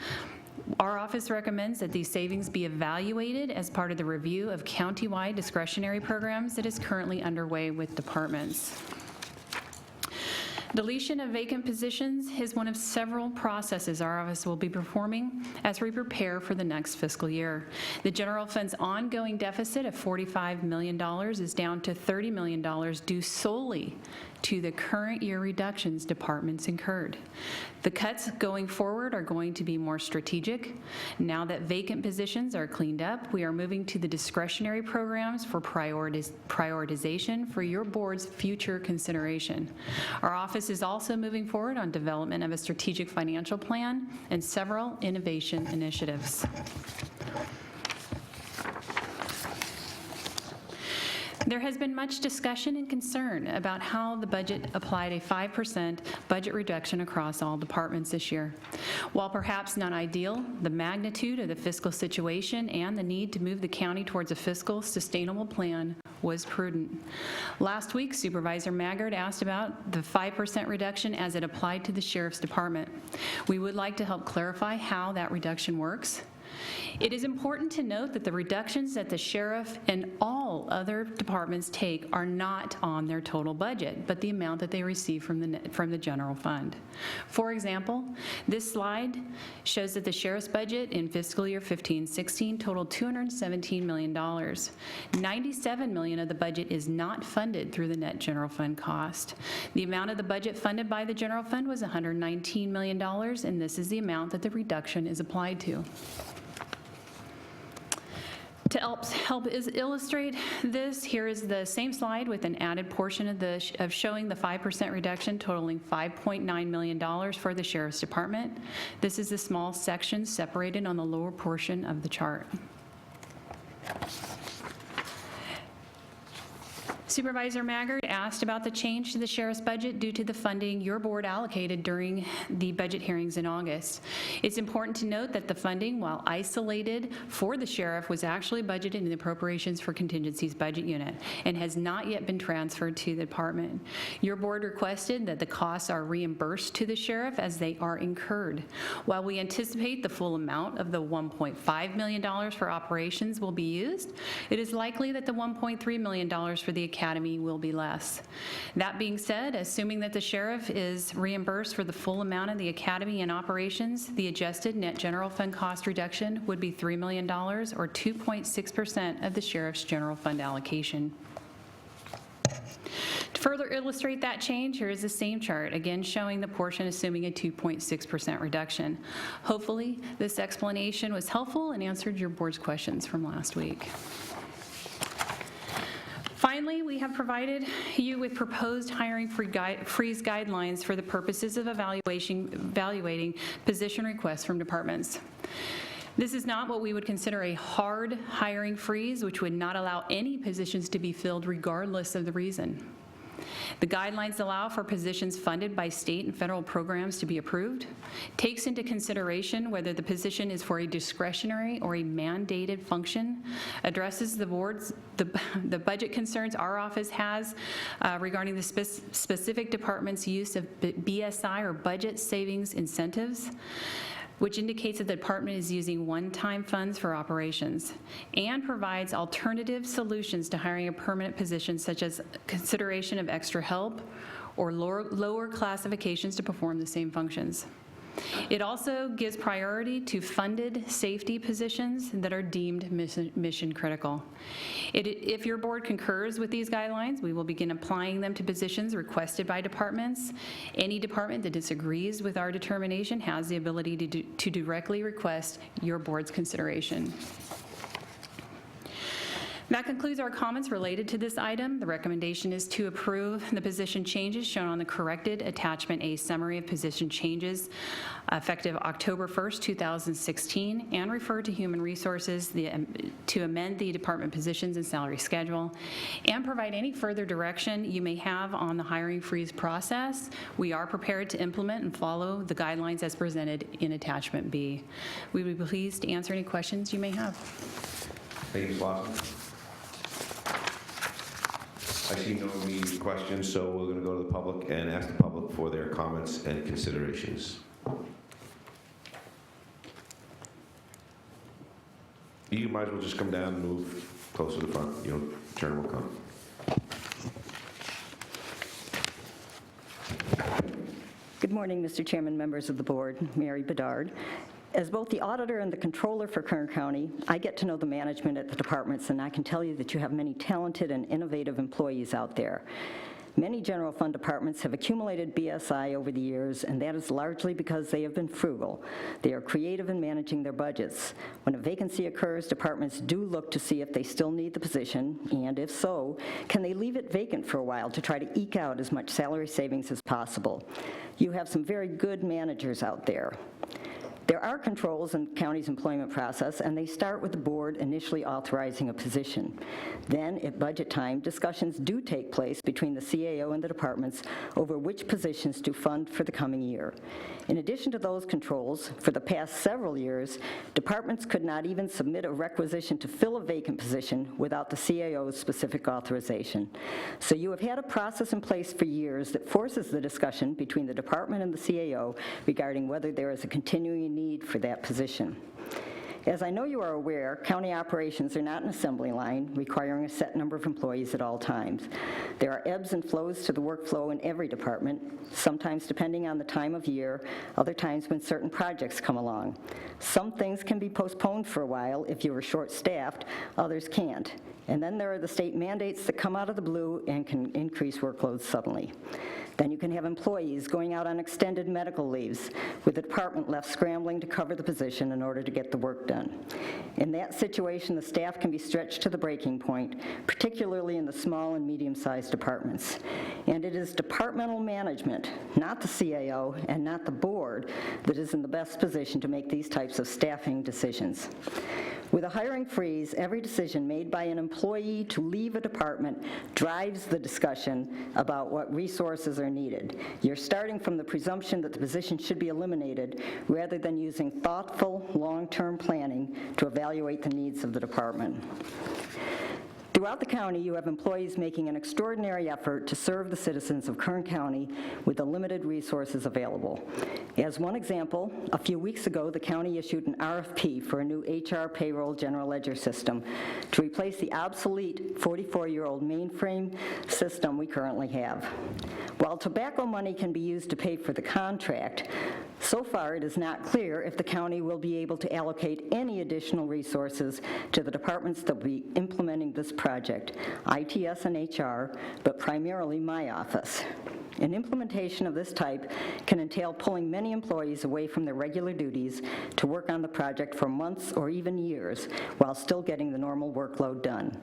Our office recommends that these savings be evaluated as part of the review of countywide discretionary programs that is currently underway with departments. Deletion of vacant positions is one of several processes our office will be performing as we prepare for the next fiscal year. The general fund's ongoing deficit of $45 million is down to $30 million due solely to the current year reductions departments incurred. The cuts going forward are going to be more strategic. Now that vacant positions are cleaned up, we are moving to the discretionary programs for prioritization for your board's future consideration. Our office is also moving forward on development of a strategic financial plan and several innovation initiatives. There has been much discussion and concern about how the budget applied a 5% budget reduction across all departments this year. While perhaps not ideal, the magnitude of the fiscal situation and the need to move the county towards a fiscal sustainable plan was prudent. Last week, Supervisor Maggard asked about the 5% reduction as it applied to the Sheriff's Department. We would like to help clarify how that reduction works. It is important to note that the reductions that the sheriff and all other departments take are not on their total budget, but the amount that they receive from the general fund. For example, this slide shows that the sheriff's budget in fiscal year 15-16 totaled $217 million. $97 million of the budget is not funded through the net general fund cost. The amount of the budget funded by the general fund was $119 million, and this is the amount that the reduction is applied to. To help illustrate this, here is the same slide with an added portion of showing the 5% reduction totaling $5.9 million for the Sheriff's Department. This is the small section separated on the lower portion of the chart. Supervisor Maggard asked about the change to the sheriff's budget due to the funding your board allocated during the budget hearings in August. It's important to note that the funding, while isolated for the sheriff, was actually budgeted in the appropriations for contingencies budget unit and has not yet been transferred to the department. Your board requested that the costs are reimbursed to the sheriff as they are incurred. While we anticipate the full amount of the $1.5 million for operations will be used, it is likely that the $1.3 million for the Academy will be less. That being said, assuming that the sheriff is reimbursed for the full amount of the Academy and operations, the adjusted net general fund cost reduction would be $3 million or 2.6% of the sheriff's general fund allocation. To further illustrate that change, here is the same chart, again showing the portion assuming a 2.6% reduction. Hopefully, this explanation was helpful and answered your board's questions from last week. Finally, we have provided you with proposed hiring freeze guidelines for the purposes of evaluating position requests from departments. This is not what we would consider a hard hiring freeze, which would not allow any positions to be filled regardless of the reason. The guidelines allow for positions funded by state and federal programs to be approved, takes into consideration whether the position is for a discretionary or a mandated function, addresses the budget concerns our office has regarding the specific department's use of BSI or budget savings incentives, which indicates that the department is using one-time funds for operations, and provides alternative solutions to hiring a permanent position, such as consideration of extra help or lower classifications to perform the same functions. It also gives priority to funded safety positions that are deemed mission critical. If your board concurs with these guidelines, we will begin applying them to positions requested by departments. Any department that disagrees with our determination has the ability to directly request your board's consideration. That concludes our comments related to this item. The recommendation is to approve the position changes shown on the corrected attachment A summary of position changes effective October 1st, 2016, and refer to Human Resources to amend the department positions and salary schedule, and provide any further direction you may have on the hiring freeze process. We are prepared to implement and follow the guidelines as presented in attachment B. We would be pleased to answer any questions you may have. Thank you, Ms. Lawson. I see no immediate questions, so we're going to go to the public and ask the public for their comments and considerations. You might as well just come down and move closer to the front. You know, turn will come. Good morning, Mr. Chairman, members of the board. Mary Bedard. As both the auditor and the controller for Kern County, I get to know the management at the departments, and I can tell you that you have many talented and innovative employees out there. Many general fund departments have accumulated BSI over the years, and that is largely because they have been frugal. They are creative in managing their budgets. When a vacancy occurs, departments do look to see if they still need the position, and if so, can they leave it vacant for a while to try to eke out as much salary savings as possible. You have some very good managers out there. There are controls in the county's employment process, and they start with the board initially authorizing a position. Then, at budget time, discussions do take place between the CAO and the departments over which positions to fund for the coming year. In addition to those controls, for the past several years, departments could not even submit a requisition to fill a vacant position without the CAO's specific authorization. So you have had a process in place for years that forces the discussion between the department and the CAO regarding whether there is a continuing need for that position. As I know you are aware, county operations are not an assembly line requiring a set number of employees at all times. There are ebbs and flows to the workflow in every department, sometimes depending on the time of year, other times when certain projects come along. Some things can be postponed for a while if you are short-staffed, others can't. And then there are the state mandates that come out of the blue and can increase workloads suddenly. Then you can have employees going out on extended medical leaves, with the department left scrambling to cover the position in order to get the work done. In that situation, the staff can be stretched to the breaking point, particularly in the small and medium-sized departments. And it is departmental management, not the CAO and not the board, that is in the best position to make these types of staffing decisions. With a hiring freeze, every decision made by an employee to leave a department drives the discussion about what resources are needed. You're starting from the presumption that the position should be eliminated rather than using thoughtful, long-term planning to evaluate the needs of the department. Throughout the county, you have employees making an extraordinary effort to serve the citizens of Kern County with the limited resources available. As one example, a few weeks ago, the county issued an RFP for a new HR payroll general ledger system to replace the obsolete 44-year-old mainframe system we currently have. While tobacco money can be used to pay for the contract, so far it is not clear if the county will be able to allocate any additional resources to the departments that will be implementing this project, ITS and HR, but primarily my office. An implementation of this type can entail pulling many employees away from their regular duties to work on the project for months or even years while still getting the normal workload done.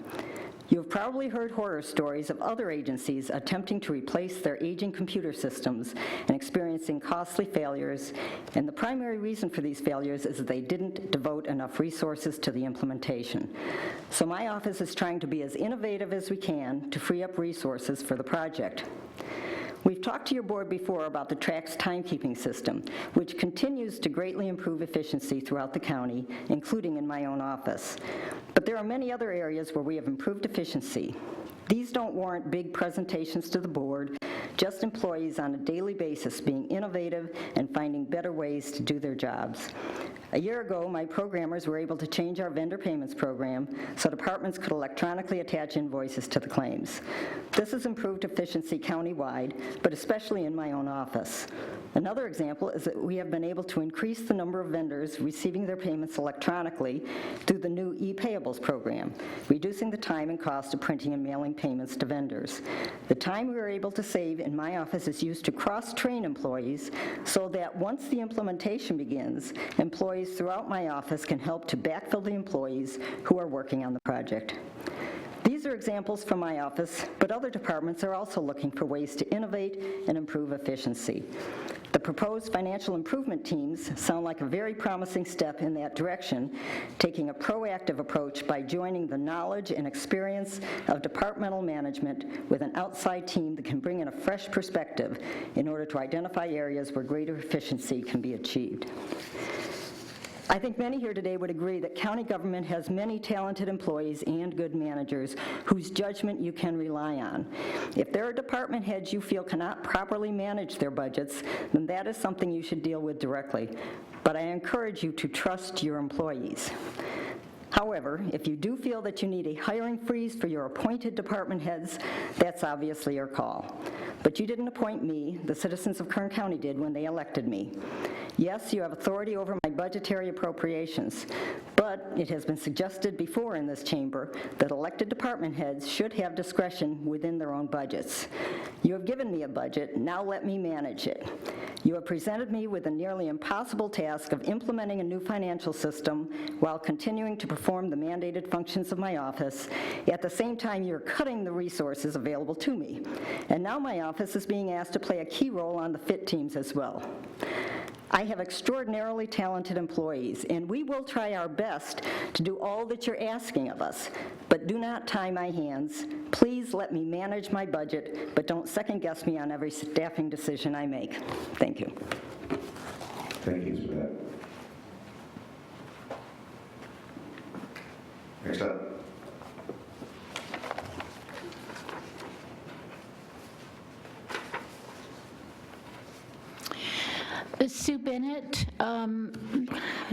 You have probably heard horror stories of other agencies attempting to replace their aging computer systems and experiencing costly failures, and the primary reason for these failures is that they didn't devote enough resources to the implementation. So my office is trying to be as innovative as we can to free up resources for the project. We've talked to your board before about the TRACS timekeeping system, which continues to greatly improve efficiency throughout the county, including in my own office. But there are many other areas where we have improved efficiency. These don't warrant big presentations to the board, just employees on a daily basis being innovative and finding better ways to do their jobs. A year ago, my programmers were able to change our vendor payments program so departments could electronically attach invoices to the claims. This has improved efficiency countywide, but especially in my own office. Another example is that we have been able to increase the number of vendors receiving their payments electronically through the new e-payables program, reducing the time and cost of printing and mailing payments to vendors. The time we are able to save in my office is used to cross-train employees so that once the implementation begins, employees throughout my office can help to backfill the employees who are working on the project. These are examples from my office, but other departments are also looking for ways to innovate and improve efficiency. The proposed financial improvement teams sound like a very promising step in that direction, taking a proactive approach by joining the knowledge and experience of departmental management with an outside team that can bring in a fresh perspective in order to identify areas where greater efficiency can be achieved. I think many here today would agree that county government has many talented employees and good managers whose judgment you can rely on. If there are department heads you feel cannot properly manage their budgets, then that is something you should deal with directly. But I encourage you to trust your employees. However, if you do feel that you need a hiring freeze for your appointed department heads, that's obviously your call. But you didn't appoint me, the citizens of Kern County did when they elected me. Yes, you have authority over my budgetary appropriations, but it has been suggested before in this chamber that elected department heads should have discretion within their own budgets. You have given me a budget, now let me manage it. You have presented me with the nearly impossible task of implementing a new financial system while continuing to perform the mandated functions of my office. At the same time, you're cutting the resources available to me. And now my office is being asked to play a key role on the FIT teams as well. I have extraordinarily talented employees, and we will try our best to do all that you're asking of us, but do not tie my hands. Please let me manage my budget, but don't second-guess me on every staffing decision I make. Thank you. Thank you for that. Next up. Sue Bennett.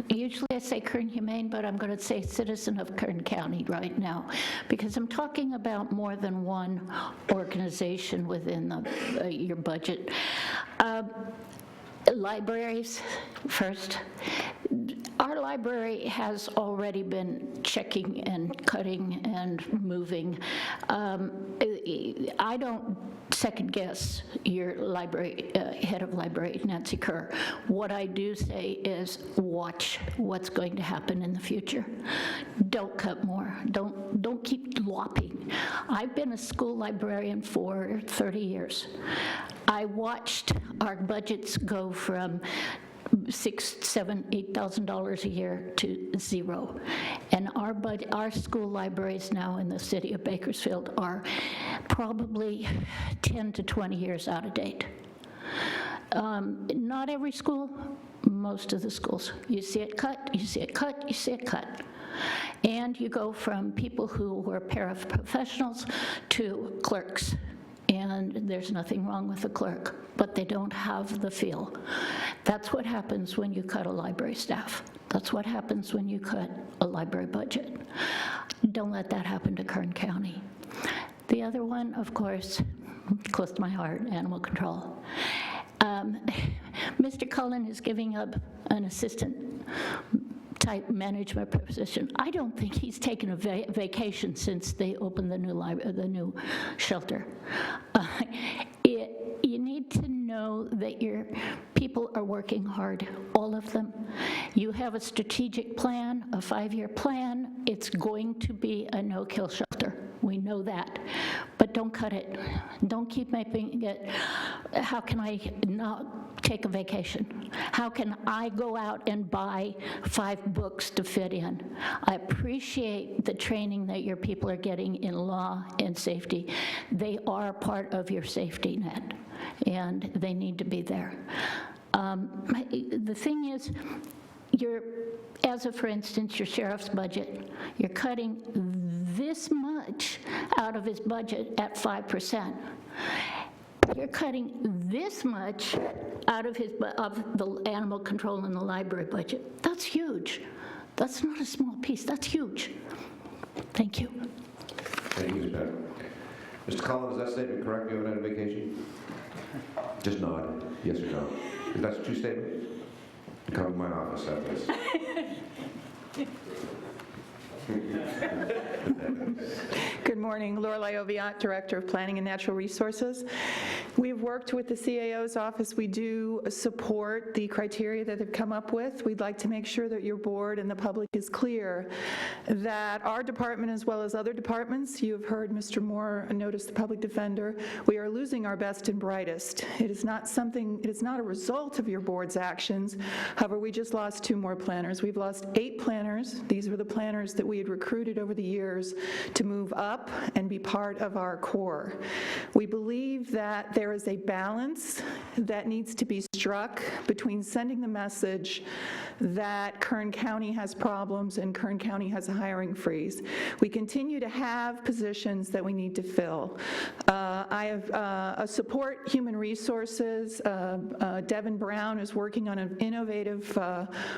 Usually I say Kern Humane, but I'm going to say citizen of Kern County right now, because I'm talking about more than one organization within your budget. Libraries, first. Our library has already been checking and cutting and moving. I don't second guess your library, head of library, Nancy Kerr. What I do say is watch what's going to happen in the future. Don't cut more. Don't keep lopping. I've been a school librarian for 30 years. I watched our budgets go from $6,000, $7,000, $8,000 a year to zero. And our school libraries now in the city of Bakersfield are probably 10 to 20 years out of date. Not every school, most of the schools. You see it cut, you see it cut, you see it cut. And you go from people who were paraprofessionals to clerks. And there's nothing wrong with the clerk, but they don't have the feel. That's what happens when you cut a library staff. That's what happens when you cut a library budget. Don't let that happen to Kern County. The other one, of course, close to my heart, animal control. Mr. Cullen is giving up an assistant type management position. I don't think he's taken a vacation since they opened the new shelter. You need to know that your people are working hard, all of them. You have a strategic plan, a 5-year plan. It's going to be a no-kill shelter. We know that. But don't cut it. Don't keep making it, how can I not take a vacation? How can I go out and buy 5 books to fit in? I appreciate the training that your people are getting in law and safety. They are part of your safety net, and they need to be there. The thing is, for instance, your sheriff's budget, you're cutting this much out of his budget at 5%. You're cutting this much out of the animal control in the library budget. That's huge. That's not a small piece. That's huge. Thank you. Thank you, Ms. Beck. Mr. Collins, is that statement correct? You haven't had a vacation? Just nod. Yes or no? Is that a true statement? Come to my office after this. Good morning, Lorelei Oviatt, Director of Planning and Natural Resources. We've worked with the CAO's office. We do support the criteria that they've come up with. We'd like to make sure that your board and the public is clear that our department, as well as other departments, you have heard Mr. Moore notice the public defender, we are losing our best and brightest. It is not a result of your board's actions. However, we just lost 2 more planners. We've lost 8 planners. These were the planners that we had recruited over the years to move up and be part of our core. We believe that there is a balance that needs to be struck between sending the message that Kern County has problems and Kern County has a hiring freeze. We continue to have positions that we need to fill. I have support human resources. Devin Brown is working on an innovative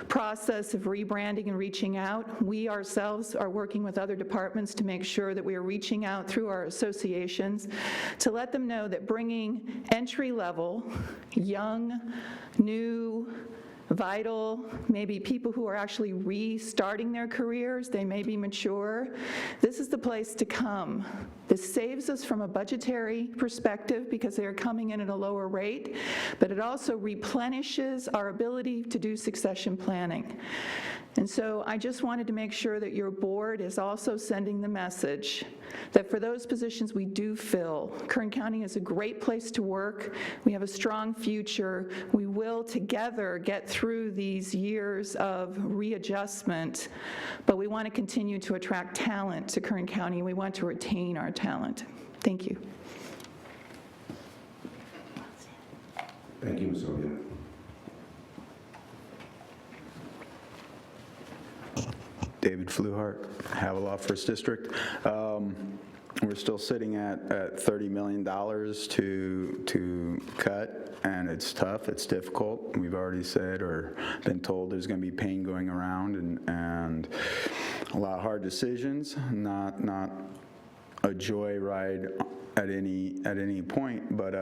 process of rebranding and reaching out. We ourselves ourselves are working with other departments to make sure that we are reaching out through our associations to let them know that bringing entry-level, young, new, vital, maybe people who are actually restarting their careers, they may be mature. This is the place to come. This saves us from a budgetary perspective because they are coming in at a lower rate, but it also replenishes our ability to do succession planning. And so I just wanted to make sure that your board is also sending the message that for those positions we do fill, Kern County is a great place to work. We have a strong future. We will together get through these years of readjustment, but we want to continue to attract talent to Kern County. We want to retain our talent. Thank you. Thank you, Ms. Ovia. David Fluhart, Havilah, 1st District. We're still sitting at $30 million to cut, and it's tough, it's difficult. We've already said or been told there's going to be pain going around and a lot of hard decisions, not a joy ride at any point, but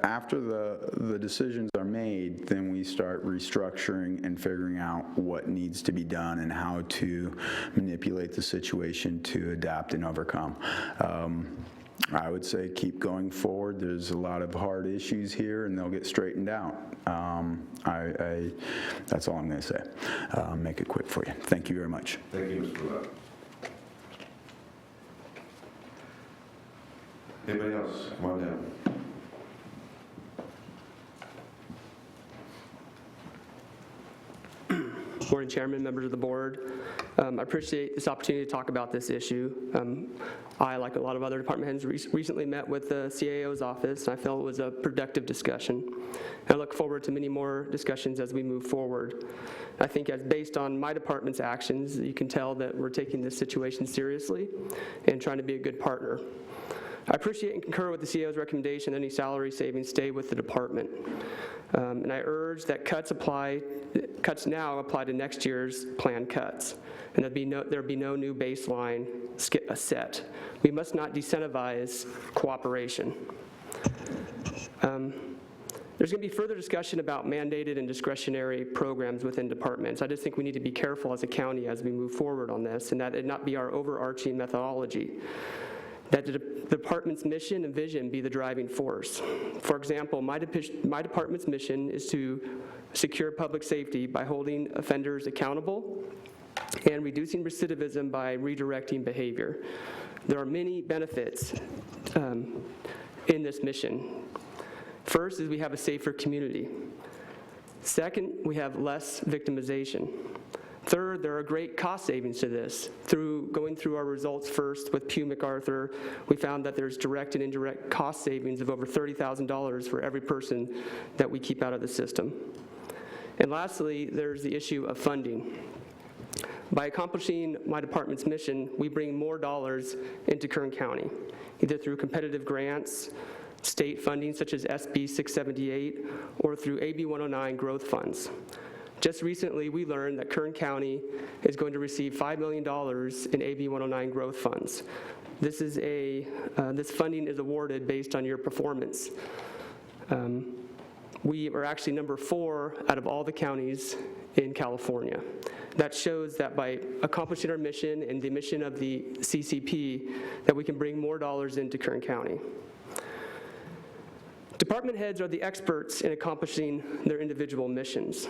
after the decisions are made, then we start restructuring and figuring out what needs to be done and how to manipulate the situation to adapt and overcome. I would say keep going forward. There's a lot of hard issues here, and they'll get straightened out. That's all I'm going to say. Make it quick for you. Thank you very much. Thank you, Mr. Blunt. Anybody else? Come on down. Morning, Chairman, members of the board. I appreciate this opportunity to talk about this issue. I, like a lot of other department heads, recently met with the CAO's office, and I felt it was a productive discussion. I look forward to many more discussions as we move forward. I think as based on my department's actions, you can tell that we're taking this situation seriously and trying to be a good partner. I appreciate and concur with the CAO's recommendation that any salary savings stay with the department. And I urge that cuts now apply to next year's planned cuts, and there'd be no new baseline set. We must not disincentivize cooperation. There's going to be further discussion about mandated and discretionary programs within departments. I just think we need to be careful as a county as we move forward on this, and that it not be our overarching methodology. That the department's mission and vision be the driving force. For example, my department's mission is to secure public safety by holding offenders accountable and reducing recidivism by redirecting behavior. There are many benefits in this mission. First is we have a safer community. Second, we have less victimization. Third, there are great cost savings to this. Going through our results first with Pew MacArthur, we found that there's direct and indirect cost savings of over $30,000 for every person that we keep out of the system. And lastly, there's the issue of funding. By accomplishing my department's mission, we bring more dollars into Kern County, either through competitive grants, state funding such as SB 678, or through AB 109 growth funds. Just recently, we learned that Kern County is going to receive $5 million in AB 109 growth funds. This funding is awarded based on your performance. We are actually number 4 out of all the counties in California. That shows that by accomplishing our mission and the mission of the CCP, that we can bring more dollars into Kern County. Department heads are the experts in accomplishing their individual missions.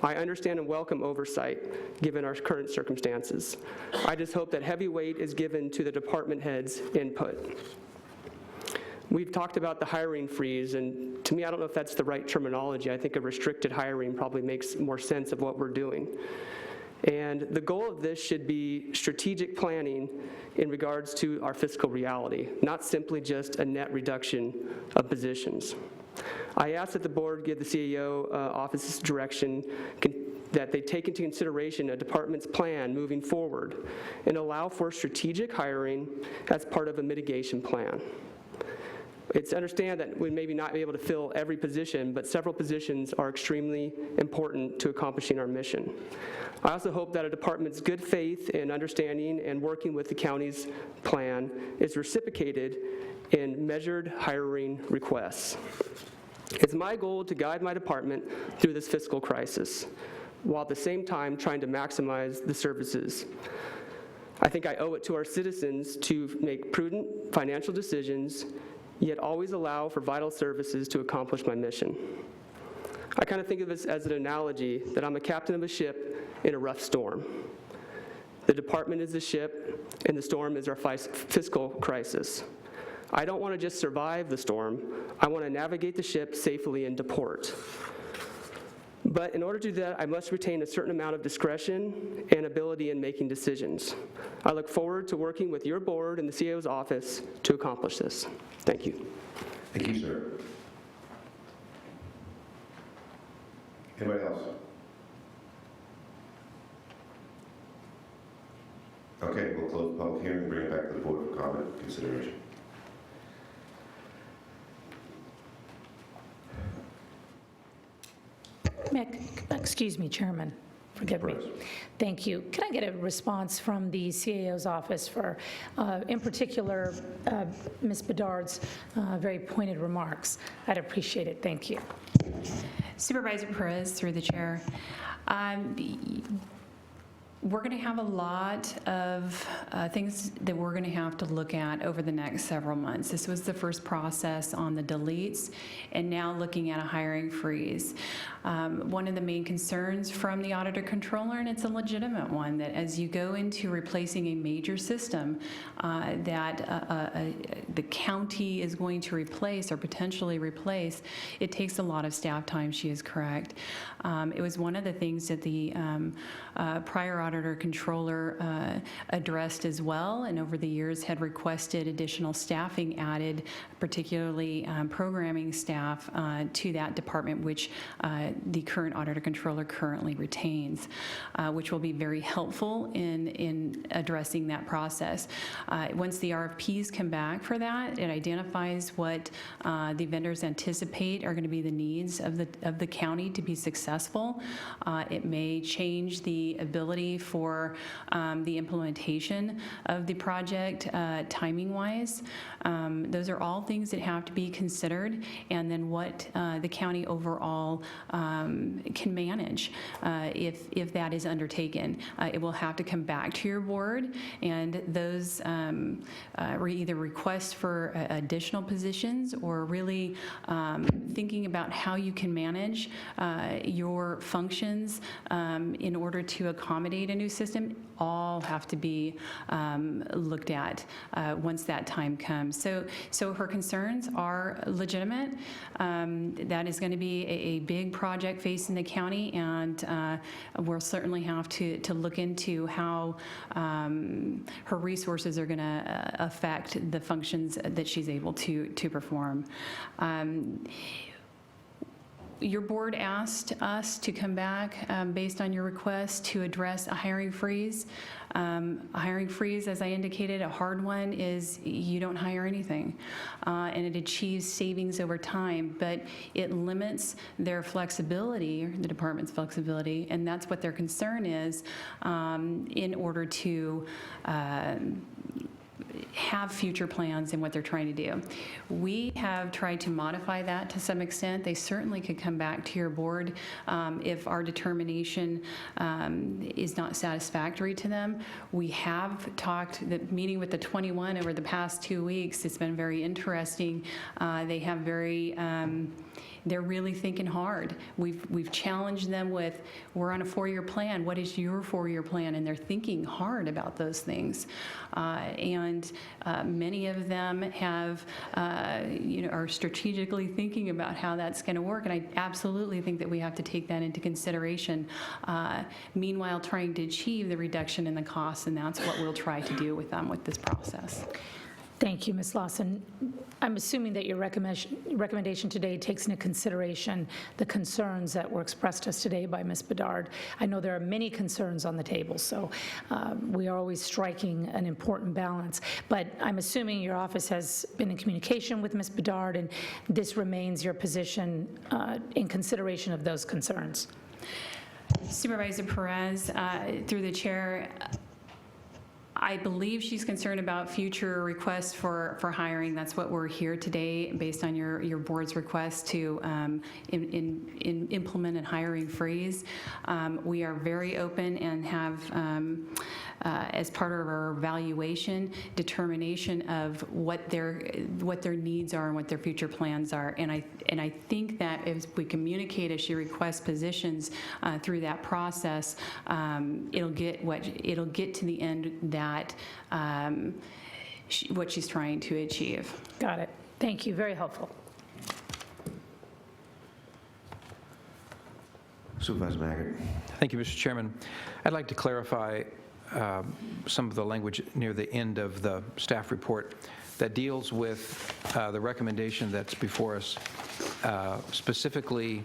I understand and welcome oversight given our current circumstances. I just hope that heavy weight is given to the department heads' input. We've talked about the hiring freeze, and to me, I don't know if that's the right terminology. I think a restricted hiring probably makes more sense of what we're doing. And the goal of this should be strategic planning in regards to our fiscal reality, not simply just a net reduction of positions. I ask that the board give the CAO office's direction that they take into consideration a department's plan moving forward and allow for strategic hiring as part of a mitigation plan. It's understand that we maybe not be able to fill every position, but several positions are extremely important to accomplishing our mission. I also hope that a department's good faith and understanding and working with the county's plan is reciprocated in measured hiring requests. It's my goal to guide my department through this fiscal crisis, while at the same time trying to maximize the services. I think I owe it to our citizens to make prudent financial decisions, yet always allow for vital services to accomplish my mission. I kind of think of this as an analogy that I'm a captain of a ship in a rough storm. The department is the ship, and the storm is our fiscal crisis. I don't want to just survive the storm. I want to navigate the ship safely into port. But in order to do that, I must retain a certain amount of discretion and ability in making decisions. I look forward to working with your board and the CAO's office to accomplish this. Thank you. Thank you, sir. Anybody else? Okay, we'll close the public hearing and bring it back to the board for comment and consideration. Excuse me, Chairman. Forgive me. Thank you. Can I get a response from the CAO's office for, in particular, Ms. Bedard's very pointed remarks? I'd appreciate it. Thank you. Supervisor Perez, through the chair. We're going to have a lot of things that we're going to have to look at over the next several months. This was the first process on the deletes, and now looking at a hiring freeze. One of the main concerns from the auditor controller, and it's a legitimate one, that as you go into replacing a major system that the county is going to replace or potentially replace, it takes a lot of staff time. She is correct. It was one of the things that the prior auditor controller addressed as well, and over the years had requested additional staffing added, particularly programming staff to that department, which the current auditor controller currently retains, which will be very helpful in addressing that process. Once the RFPs come back for that, it identifies what the vendors anticipate are going to be the needs of the county to be successful. It may change the ability for the implementation of the project timing-wise. Those are all things that have to be considered, and then what the county overall can manage if that is undertaken. It will have to come back to your board, and those either requests for additional positions or really thinking about how you can manage your functions in order to accommodate a new system, all have to be looked at once that time comes. So her concerns are legitimate. That is going to be a big project facing the county, and we'll certainly have to look into how her resources are going to affect the functions that she's able to perform. Your board asked us to come back based on your request to address a hiring freeze. A hiring freeze, as I indicated, a hard one is you don't hire anything, and it achieves savings over time, but it limits their flexibility, the department's flexibility, and that's what their concern is in order to have future plans and what they're trying to do. We have tried to modify that to some extent. They certainly could come back to your board if our determination is not satisfactory to them. We have talked, meeting with the 21 over the past 2 weeks. It's been very interesting. They have they're really thinking hard. We've challenged them with, we're on a 4-year plan. What is your 4-year plan? And they're thinking hard about those things. And many of them have, are strategically thinking about how that's going to work. And I absolutely think that we have to take that into consideration. Meanwhile, trying to achieve the reduction in the costs, and that's what we'll try to do with them with this process. Thank you, Ms. Lawson. I'm assuming that your recommendation today takes into consideration the concerns that were expressed to us today by Ms. Bedard. I know there are many concerns on the table, so we are always striking an important balance. But I'm assuming your office has been in communication with Ms. Bedard, and this remains your position in consideration of those concerns. Supervisor Perez, through the chair, I believe she's concerned about future requests for hiring. That's what we're here today, based on your board's request to implement a hiring freeze. We are very open and have, as part of our evaluation, determination of what their needs are and what their future plans are. And I think that if we communicate as she requests positions through that process, it'll get to the end that what she's trying to achieve. Got it. Thank you. Very helpful. Supervisor Maggott. Thank you, Mr. Chairman. I'd like to clarify some of the language near the end of the staff report that deals with the recommendation that's before us, specifically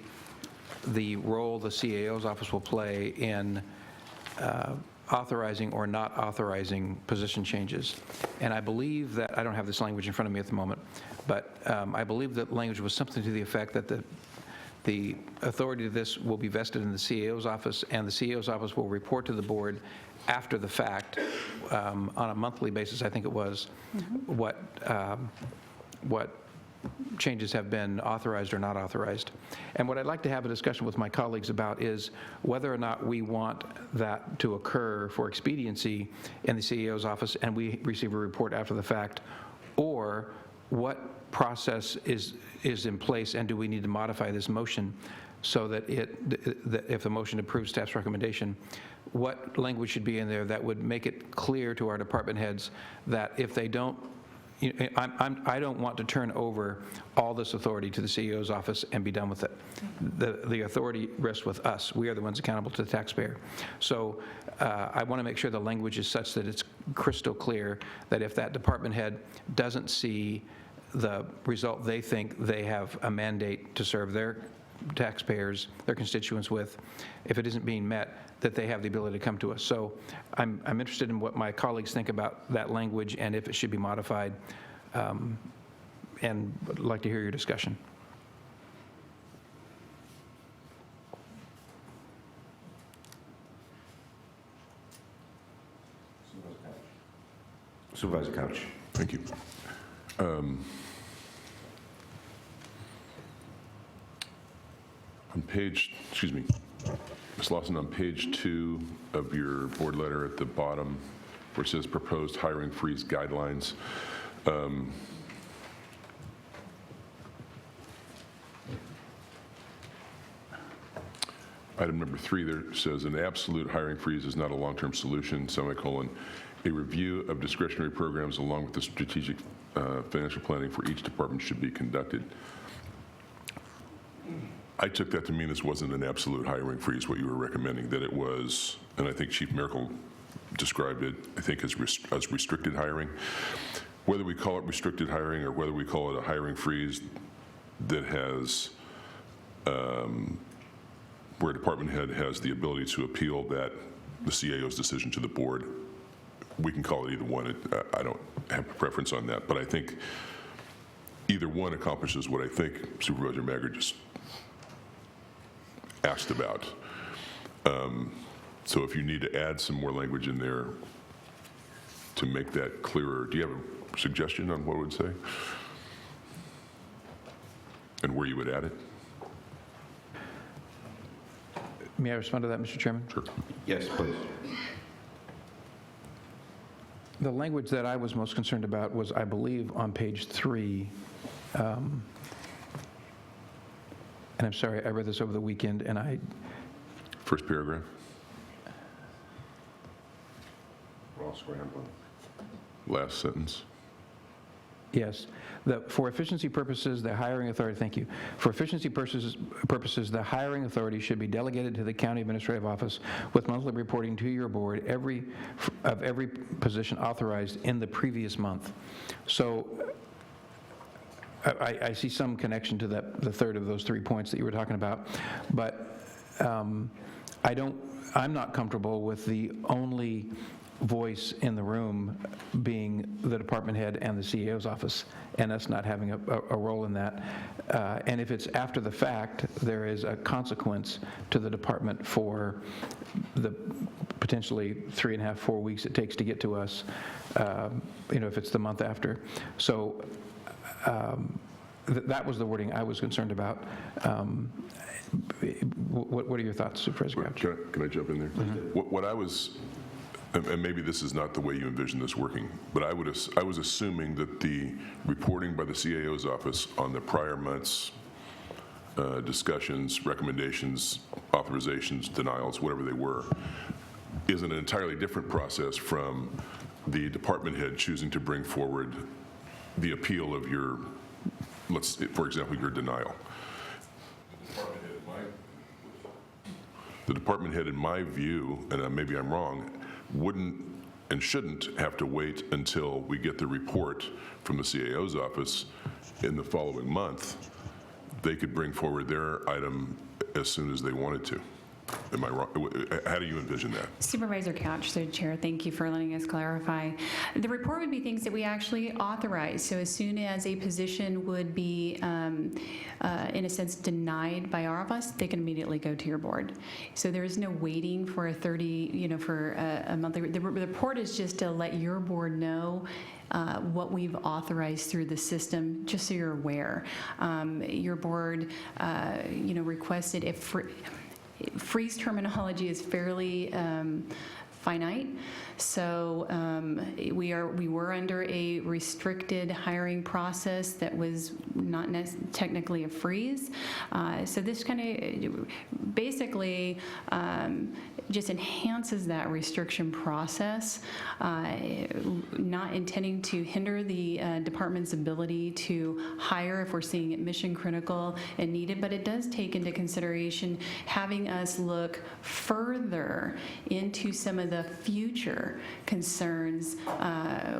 the role the CAO's office will play in authorizing or not authorizing position changes. And I believe that, I don't have this language in front of me at the moment, but I believe that language was something to the effect that the authority to this will be vested in the CAO's office, and the CAO's office will report to the board after the fact, on a monthly basis, I think it was, what changes have been authorized or not authorized. And what I'd like to have a discussion with my colleagues about is whether or not we want that to occur for expediency in the CAO's office and we receive a report after the fact, or what process is in place, and do we need to modify this motion so that that if the motion approves staff's recommendation, what language should be in there that would make it clear to our department heads that if they don't, I don't want to turn over all this authority to the CEO's office and be done with it. The authority rests with us. We are the ones accountable to the taxpayer. So I want to make sure the language is such that it's crystal clear that if that department head doesn't see the result they think they have a mandate to serve their taxpayers, their constituents with, if it isn't being met, that they have the ability to come to us. So I'm interested in what my colleagues think about that language and if it should be modified, and would like to hear your discussion. Supervisor Couch. Thank you. On page, excuse me, Ms. Lawson, on page 2 of your board letter at the bottom, where it says proposed hiring freeze guidelines, item number 3 there says an absolute hiring freeze is not a long-term solution, semicolon. A review of discretionary programs along with the strategic financial planning for each department should be conducted. I took that to mean this wasn't an absolute hiring freeze, what you were recommending, that it was, and I think Chief Miracle described it, I think, as restricted hiring. Whether we call it restricted hiring or whether we call it a hiring freeze that has, where a department head has the ability to appeal the CAO's decision to the board, we can call it either one. I don't have a preference on that, but I think either one accomplishes what I think Supervisor Maggard just asked about. So if you need to add some more language in there to make that clearer, do you have a suggestion on what it would say? And where you would add it? May I respond to that, Mr. Chairman? Sure. Yes, please. The language that I was most concerned about was, I believe, on page 3. And I'm sorry, I read this over the weekend, and First paragraph. We're all scrambling. Last sentence. Yes. For efficiency purposes, the hiring authority, thank you. For efficiency purposes, the hiring authority should be delegated to the county administrative office with monthly reporting to your board of every position authorized in the previous month. So I see some connection to the third of those 3 points that you were talking about, but I'm not comfortable with the only voice in the room being the department head and the CEO's office, and us not having a role in that. And if it's after the fact, there is a consequence to the department for the potentially 3.5, 4 weeks it takes to get to us, if it's the month after. So that was the wording I was concerned about. What are your thoughts, Supervisor Couch? Can I jump in there? What I was, and maybe this is not the way you envision this working, but I was assuming that the reporting by the CAO's office on the prior month's discussions, recommendations, authorizations, denials, whatever they were, is an entirely different process from the department head choosing to bring forward the appeal of your, for example, your denial. The department head, in my view, and maybe I'm wrong, wouldn't and shouldn't have to wait until we get the report from the CAO's office in the following month. They could bring forward their item as soon as they wanted to. Am I wrong? How do you envision that? Supervisor Couch, through the chair, thank you for letting us clarify. The report would be things that we actually authorize. So as soon as a position would be, in a sense, denied by our office, they can immediately go to your board. So there is no waiting for a 30, for a monthly. The report is just to let your board know what we've authorized through the system, just so you're aware. Your board, requested if freeze terminology is fairly finite. So we were under a restricted hiring process that was not technically a freeze. So this kind of basically just enhances that restriction process, not intending to hinder the department's ability to hire if we're seeing it mission critical and needed, but it does take into consideration having us look further into some of the future concerns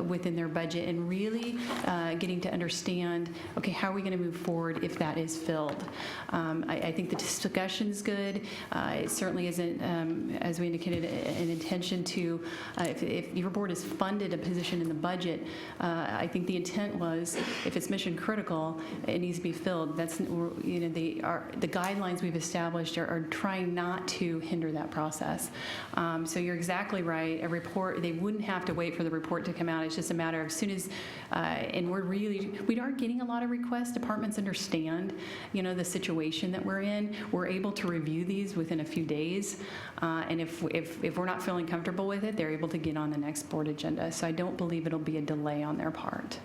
within their budget and really getting to understand, okay, how are we going to move forward if that is filled? I think the discussion's good. It certainly isn't, as we indicated, an intention to, if your board has funded a position in the budget, I think the intent was if it's mission critical, it needs to be filled. That's, the guidelines we've established are trying not to hinder that process. So you're exactly right. A report, they wouldn't have to wait for the report to come out. It's just a matter of as soon as, and we aren't getting a lot of requests. Departments understand, the situation that we're in. We're able to review these within a few days. And if we're not feeling comfortable with it, they're able to get on the next board agenda. So I don't believe it'll be a delay on their part.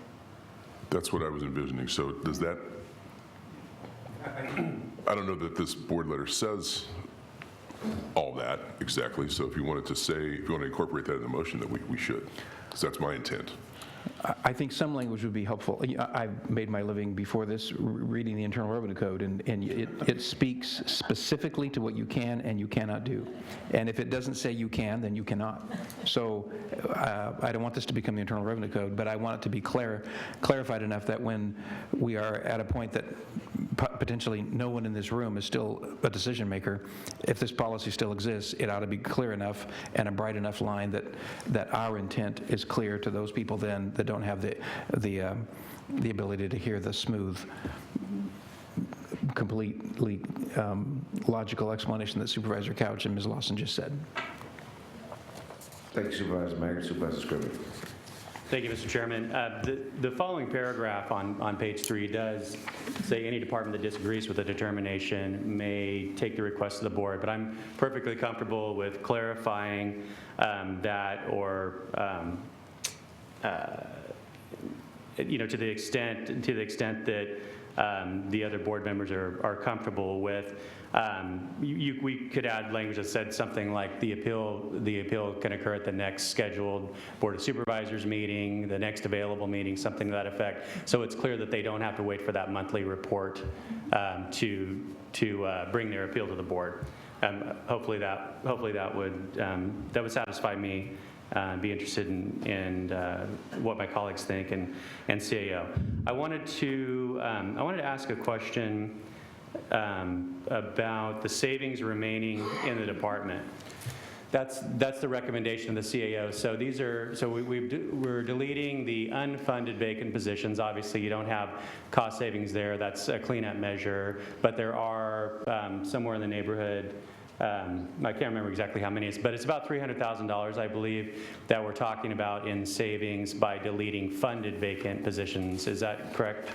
That's what I was envisioning. So does that, I don't know that this board letter says all that exactly. So if you wanted to say, if you want to incorporate that in the motion, that we should, because that's my intent. I think some language would be helpful. I've made my living before this reading the Internal Revenue Code, and it speaks specifically to what you can and you cannot do. And if it doesn't say you can, then you cannot. So I don't want this to become the Internal Revenue Code, but I want it to be clarified enough that when we are at a point that potentially no one in this room is still a decision maker, if this policy still exists, it ought to be clear enough and a bright enough line that our intent is clear to those people then that don't have the ability to hear the smooth, completely logical explanation that Supervisor Couch and Ms. Lawson just said. Thank you, Supervisor Maggard. Supervisor Scribner. Thank you, Mr. Chairman. The following paragraph on page 3 does say any department that disagrees with the determination may take the request to the board, but I'm perfectly comfortable with clarifying that, or to the extent that the other board members are comfortable with we could add language that said something like the appeal can occur at the next scheduled Board of Supervisors meeting, the next available meeting, something to that effect. So it's clear that they don't have to wait for that monthly report to bring their appeal to the board. Hopefully that would satisfy me. Be interested in what my colleagues think and CAO. I wanted to ask a question about the savings remaining in the department. That's the recommendation of the CAO. So we're deleting the unfunded vacant positions. Obviously, you don't have cost savings there. That's a cleanup measure. But there are somewhere in the neighborhood. I can't remember exactly how many it's, but it's about $300,000, I believe, that we're talking about in savings by deleting funded vacant positions. Is that correct?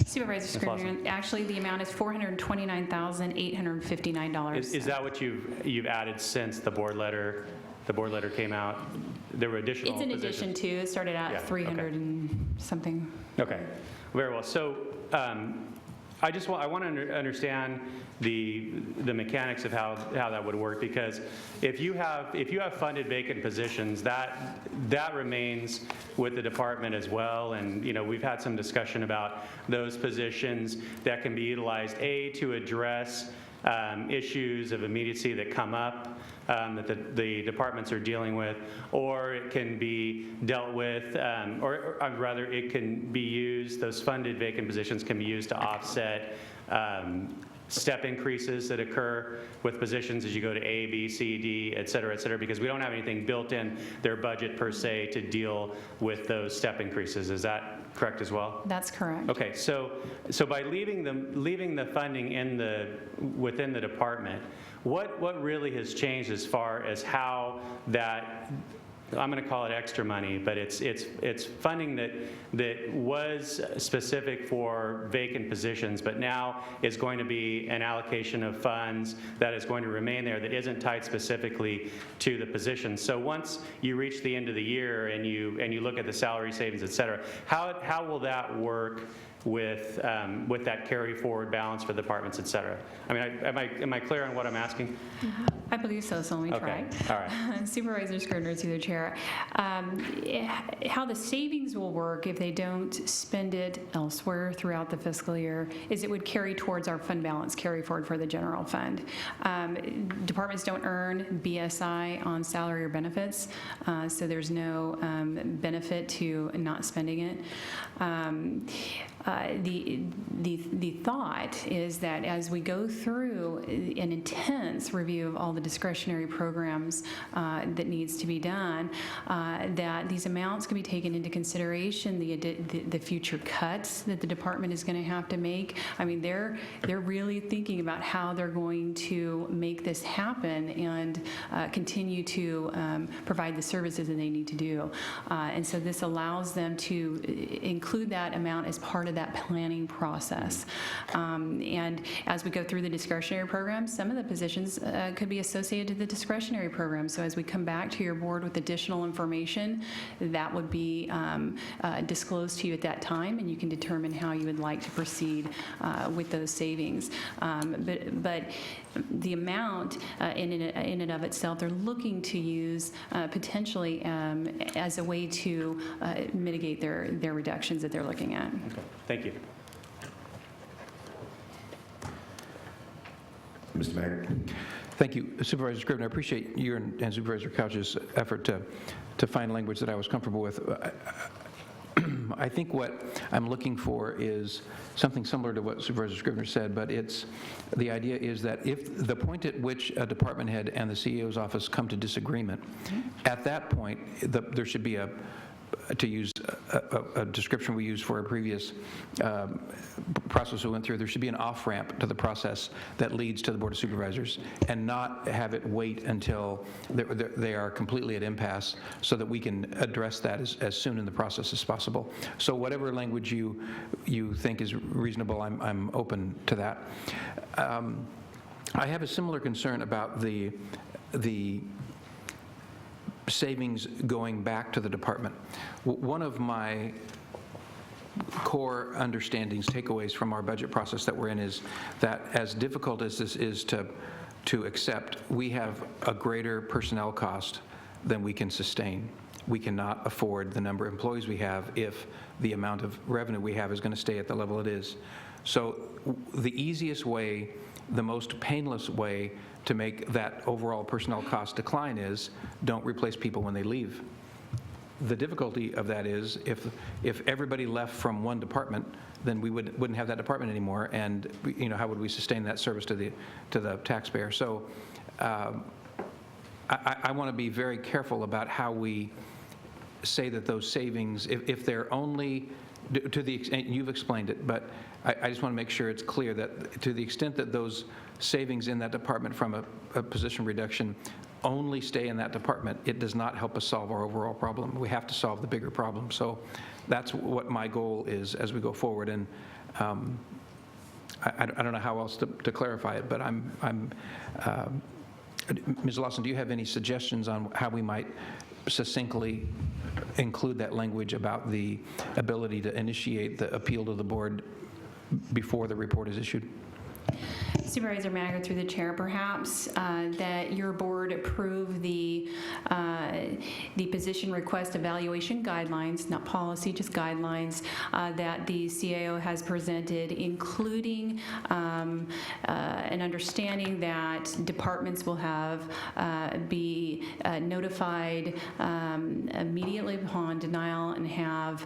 Supervisor Scrivener, actually the amount is $429,859. Is that what you've added since the board letter came out? There were additional It's in positions. addition to, it started out at 300 and something. Okay, very well. So I want to understand the mechanics of how that would work, because if you have funded vacant positions, that remains with the department as well. And we've had some discussion about those positions that can be utilized to address issues of immediacy that come up that the departments are dealing with, or it can be dealt with, or rather it can be used, those funded vacant positions can be used to offset step increases that occur with positions as you go to A, B, C, D, et cetera, because we don't have anything built in their budget per se to deal with those step increases. Is that correct as well? That's correct. Okay, so by leaving the funding within the department, what really has changed as far as how that, I'm going to call it extra money, but it's funding that was specific for vacant positions, but now is going to be an allocation of funds that is going to remain there that isn't tied specifically to the position. So once you reach the end of the year and you look at the salary savings, et cetera, how will that work with that carry forward balance for the departments, et cetera? I mean, am I clear on what I'm asking? I believe so, so let me try. Okay, all right. Supervisor Scrivener, through the chair. How the savings will work if they don't spend it elsewhere throughout the fiscal year is it would carry towards our fund balance carry forward for the general fund. Departments don't earn BSI on salary or benefits, so there's no benefit to not spending it. The thought is that as we go through an intense review of all the discretionary programs that needs to be done, that these amounts can be taken into consideration, the future cuts that the department is going to have to make. I mean, they're really thinking about how they're going to make this happen and continue to provide the services that they need to do. And so this allows them to include that amount as part of that planning process. And as we go through the discretionary programs, some of the positions could be associated to the discretionary program. So as we come back to your board with additional information, that would be disclosed to you at that time, and you can determine how you would like to proceed with those savings. But the amount in and of itself, they're looking to use potentially as a way to mitigate their reductions that they're looking at. Okay. Thank you. Mr. Mayor. Thank you, Supervisor Scrivener. I appreciate your and Supervisor Couch's effort to find language that I was comfortable with. I think what I'm looking for is something similar to what Supervisor Scrivener said, but the idea is that if the point at which a department head and the CEO's office come to disagreement, at that point, there should be to use a description we used for a previous process we went through, there should be an off-ramp to the process that leads to the Board of Supervisors, and not have it wait until they are completely at impasse, so that we can address that as soon in the process as possible. So whatever language you think is reasonable, I'm open to that. I have a similar concern about the savings going back to the department. One of my core understandings, takeaways from our budget process that we're in is that as difficult as this is to accept, we have a greater personnel cost than we can sustain. We cannot afford the number of employees we have if the amount of revenue we have is going to stay at the level it is. So the easiest way, the most painless way to make that overall personnel cost decline is don't replace people when they leave. The difficulty of that is if everybody left from one department, then we wouldn't have that department anymore, and how would we sustain that service to the taxpayer? So I want to be very careful about how we say that those savings, if they're only to the extent you've explained it, but I just want to make sure it's clear that to the extent that those savings in that department from a position reduction only stay in that department, it does not help us solve our overall problem. We have to solve the bigger problem. So that's what my goal is as we go forward. And I don't know how else to clarify it, but Ms. Lawson, do you have any suggestions on how we might succinctly include that language about the ability to initiate the appeal to the board before the report is issued? Supervisor Manager, through the chair, perhaps, that your board approve the position request evaluation guidelines, not policy, just guidelines, that the CAO has presented, including an understanding that departments will be notified immediately upon denial and have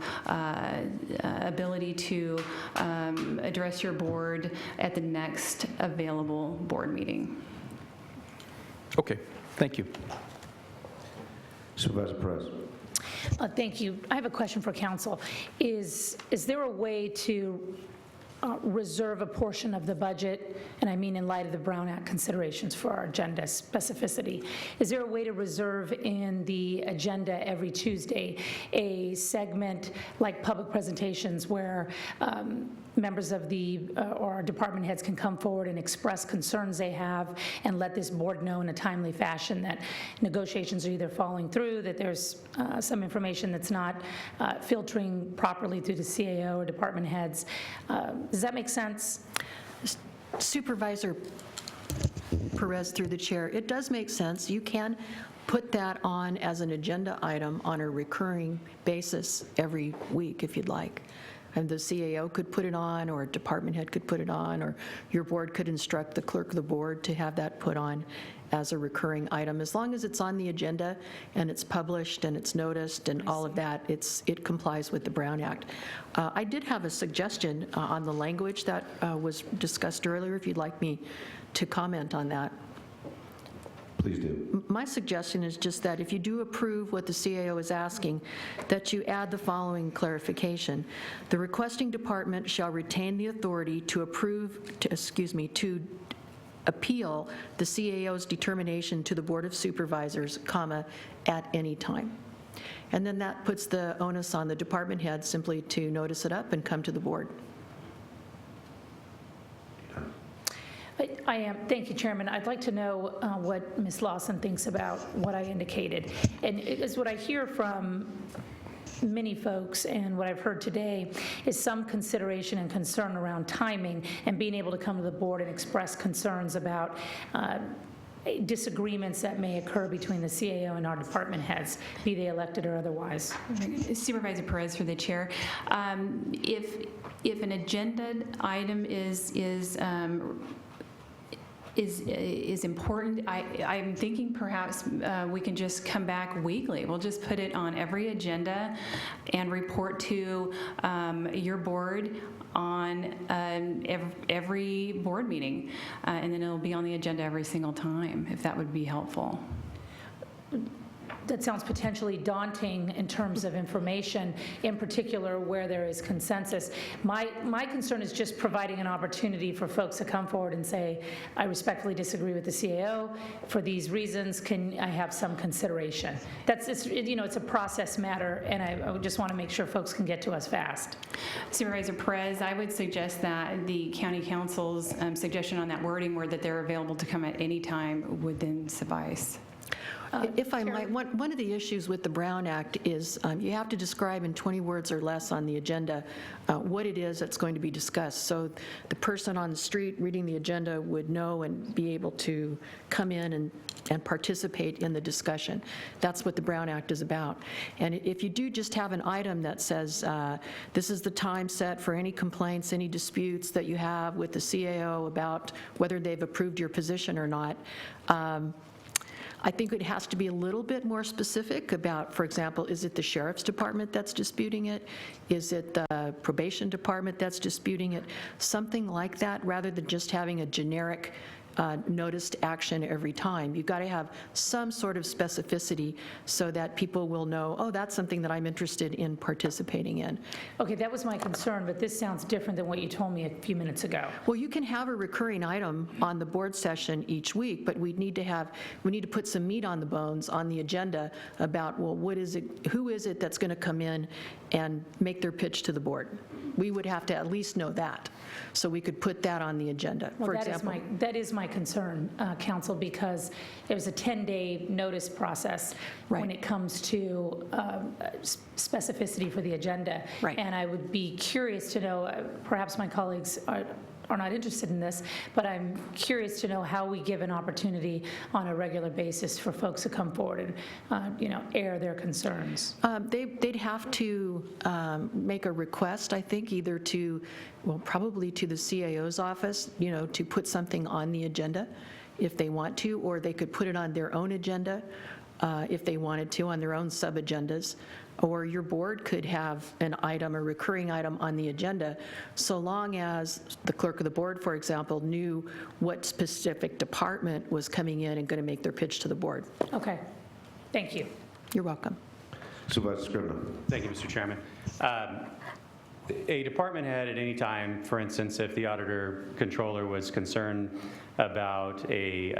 ability to address your board at the next available board meeting. Okay, thank you. Supervisor Perez. Thank you. I have a question for council. Is there a way to reserve a portion of the budget, and I mean in light of the Brown Act considerations for our agenda specificity, is there a way to reserve in the agenda every Tuesday a segment like public presentations where members of or our department heads can come forward and express concerns they have and let this board know in a timely fashion that negotiations are either falling through, that there's some information that's not filtering properly through the CAO or department heads? Does that make sense? Supervisor Perez, through the chair, it does make sense. You can put that on as an agenda item on a recurring basis every week if you'd like. And the CAO could put it on, or a department head could put it on, or your board could instruct the clerk of the board to have that put on as a recurring item. As long as it's on the agenda and it's published and it's noticed and all of that, it complies with the Brown Act. I did have a suggestion on the language that was discussed earlier, if you'd like me to comment on that. Please do. My suggestion is just that if you do approve what the CAO is asking, that you add the following clarification. The requesting department shall retain the authority to to appeal the CAO's determination to the Board of Supervisors, at any time. And then that puts the onus on the department head simply to notice it up and come to the board. Thank you, Chairman. I'd like to know what Ms. Lawson thinks about what I indicated. And it's what I hear from many folks, and what I've heard today is some consideration and concern around timing and being able to come to the board and express concerns about disagreements that may occur between the CAO and our department heads, be they elected or otherwise. Supervisor Perez, for the chair. If an agenda item is important, I'm thinking perhaps we can just come back weekly. We'll just put it on every agenda and report to your board on every board meeting, and then it'll be on the agenda every single time, if that would be helpful. That sounds potentially daunting in terms of information, in particular where there is consensus. My concern is just providing an opportunity for folks to come forward and say, I respectfully disagree with the CAO. For these reasons, can I have some consideration? It's a process matter, and I just want to make sure folks can get to us fast. Supervisor Perez, I would suggest that the county council's suggestion on that wording were that they're available to come at any time would then suffice. If I might, one of the issues with the Brown Act is you have to describe in 20 words or less on the agenda what it is that's going to be discussed. So the person on the street reading the agenda would know and be able to come in and participate in the discussion. That's what the Brown Act is about. And if you do just have an item that says, this is the time set for any complaints, any disputes that you have with the CAO about whether they've approved your position or not, I think it has to be a little bit more specific about, for example, is it the sheriff's department that's disputing it? Is it the probation department that's disputing it? Something like that, rather than just having a generic noticed action every time. You've got to have some sort of specificity so that people will know, oh, that's something that I'm interested in participating in. Okay, that was my concern, but this sounds different than what you told me a few minutes ago. Well, you can have a recurring item on the board session each week, but we need to put some meat on the bones on the agenda about, well, who is it that's going to come in and make their pitch to the board? We would have to at least know that, so we could put that on the agenda. Well, for example, that is my concern, Council, because there's a 10-day notice process when it comes to specificity for the agenda. Right. And I would be curious to know, perhaps my colleagues are not interested in this, but I'm curious to know how we give an opportunity on a regular basis for folks to come forward and, air their concerns. They'd have to make a request, I think, either probably to the CAO's office, to put something on the agenda if they want to, or they could put it on their own agenda if they wanted to, on their own sub-agendas. Or your board could have an item, a recurring item on the agenda, so long as the clerk of the board, for example, knew what specific department was coming in and going to make their pitch to the board. Okay, thank you. You're welcome. Supervisor Scrivener. Thank you, Mr. Chairman. A department head at any time, for instance, if the auditor controller was concerned about a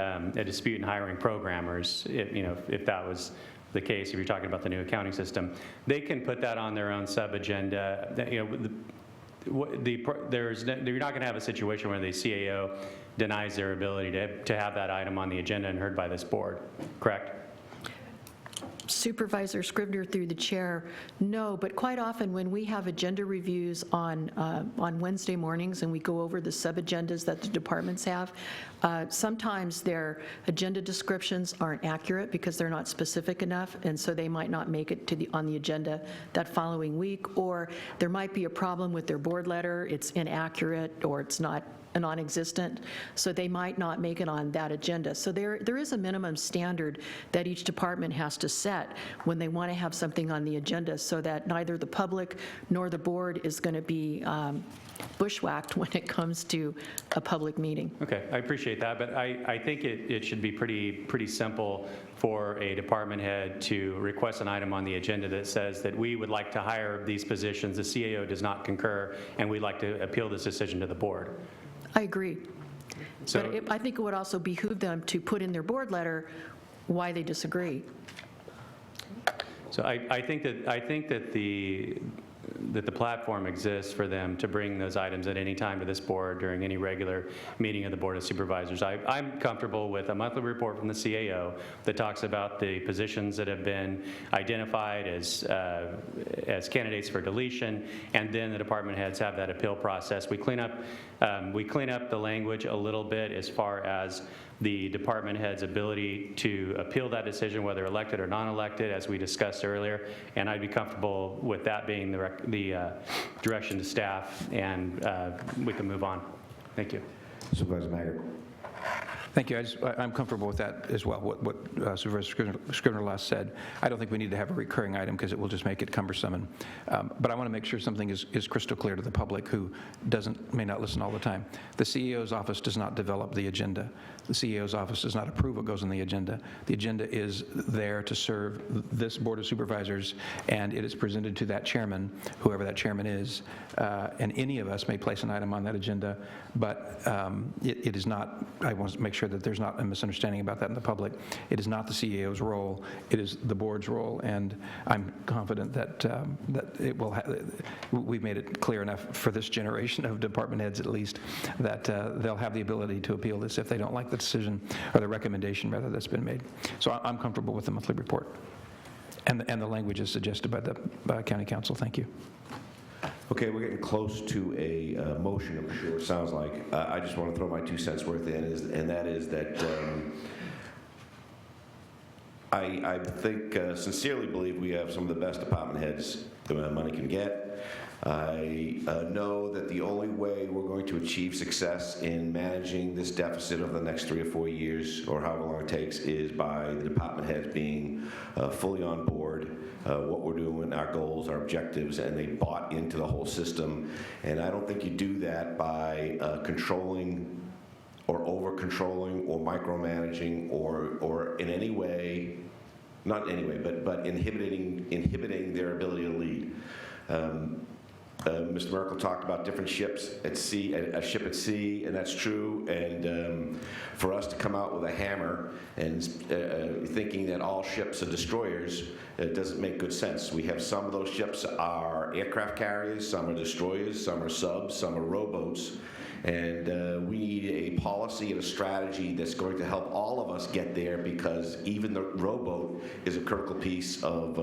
dispute in hiring programmers, if that was the case, if you're talking about the new accounting system, they can put that on their own sub-agenda. You're not going to have a situation where the CAO denies their ability to have that item on the agenda and heard by this board, correct? Supervisor Scrivener, through the chair, no, but quite often when we have agenda reviews on Wednesday mornings and we go over the sub-agendas that the departments have, sometimes their agenda descriptions aren't accurate because they're not specific enough, and so they might not make it on the agenda that following week, or there might be a problem with their board letter, it's inaccurate, or it's not non-existent, so they might not make it on that agenda. So there is a minimum standard that each department has to set when they want to have something on the agenda, so that neither the public nor the board is going to be bushwhacked when it comes to a public meeting. Okay, I appreciate that, but I think it should be pretty simple for a department head to request an item on the agenda that says that we would like to hire these positions, the CAO does not concur, and we'd like to appeal this decision to the board. I agree. So, but I think it would also behoove them to put in their board letter why they disagree. So I think that the platform exists for them to bring those items at any time to this board during any regular meeting of the Board of Supervisors. I'm comfortable with a monthly report from the CAO that talks about the positions that have been identified as candidates for deletion, and then the department heads have that appeal process. We clean up the language a little bit as far as the department head's ability to appeal that decision, whether elected or non-elected, as we discussed earlier, and I'd be comfortable with that being the direction to staff, and we can move on. Thank you. Supervisor Maggard. Thank you. I'm comfortable with that as well, what Supervisor Scrivener last said. I don't think we need to have a recurring item because it will just make it cumbersome. But I want to make sure something is crystal clear to the public who may not listen all the time. The CEO's office does not develop the agenda. The CEO's office does not approve what goes on the agenda. The agenda is there to serve this Board of Supervisors, and it is presented to that chairman, whoever that chairman is, and any of us may place an item on that agenda, but it is not, I want to make sure sure that there's not a misunderstanding about that in the public. It is not the CAO's role, it is the board's role, and I'm confident that it will we've made it clear enough for this generation of department heads at least that they'll have the ability to appeal this if they don't like the decision or the recommendation rather that's been made. So I'm comfortable with the monthly report. And the language is suggested by the county council. Thank you. Okay, we're getting close to a motion, I'm sure it sounds like. I just want to throw my 2 cents worth in, and that is that I think, sincerely believe we have some of the best department heads that money can get. I know that the only way we're going to achieve success in managing this deficit over the next 3 or 4 years, or however long it takes, is by the department heads being fully on board, what we're doing, our goals, our objectives, and they bought into the whole system. And I don't think you do that by controlling or over-controlling or micromanaging or in any way, not in any way, but inhibiting their ability to lead. Mr. Merkel talked about different ships at sea, a ship at sea, and that's true. And for us to come out with a hammer and thinking that all ships are destroyers, it doesn't make good sense. We have some of those ships are aircraft carriers, some are destroyers, some are subs, some are rowboats. And we need a policy and a strategy that's going to help all of us get there, because even the rowboat is a critical piece of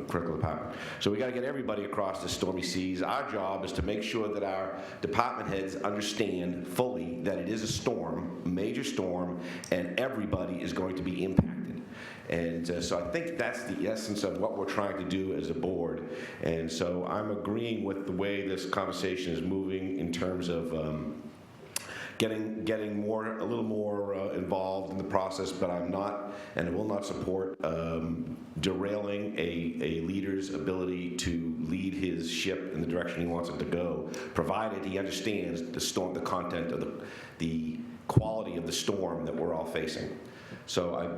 critical department. So we got to get everybody across the stormy seas. Our job is to make sure that our department heads understand fully that it is a storm, a major storm, and everybody is going to be impacted. And so I think that's the essence of what we're trying to do as a board. And so I'm agreeing with the way this conversation is moving in terms of getting a little more involved in the process, but I'm not, and I will not support derailing a leader's ability to lead his ship in the direction he wants it to go, provided he understands the storm, the content of the quality of the storm that we're all facing. So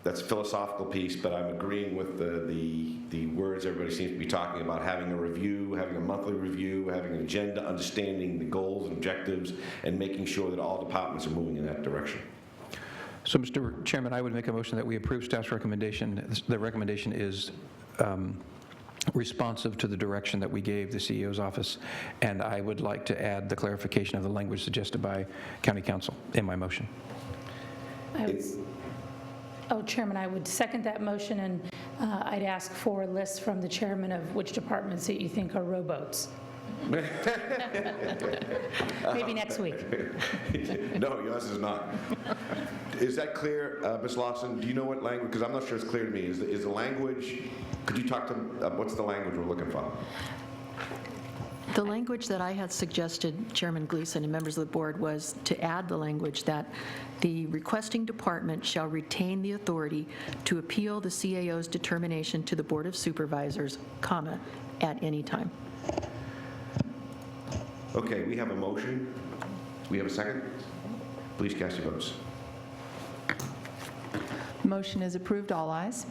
that's a philosophical piece, but I'm agreeing with the words everybody seems to be talking about, having a review, having a monthly review, having an agenda, understanding the goals and objectives, and making sure that all departments are moving in that direction. So, Mr. Chairman, I would make a motion that we approve staff's recommendation. The recommendation is responsive to the direction that we gave the CEO's office, and I would like to add the clarification of the language suggested by County Council in my motion. Chairman, I would second that motion, and I'd ask for a list from the chairman of which departments that you think are rowboats. Maybe next week. No, yours is not. Is that clear, Ms. Lawson? Do you know what language? Because I'm not sure it's clear to me. Is the language, could you talk to, what's the language we're looking for? The language that I had suggested, Chairman Gleason and members of the board, was to add the language that the requesting department shall retain the authority to appeal the CAO's determination to the Board of Supervisors, comma, at any time. Okay, we have a motion. We have a second. Please cast your votes. Motion is approved, all ayes.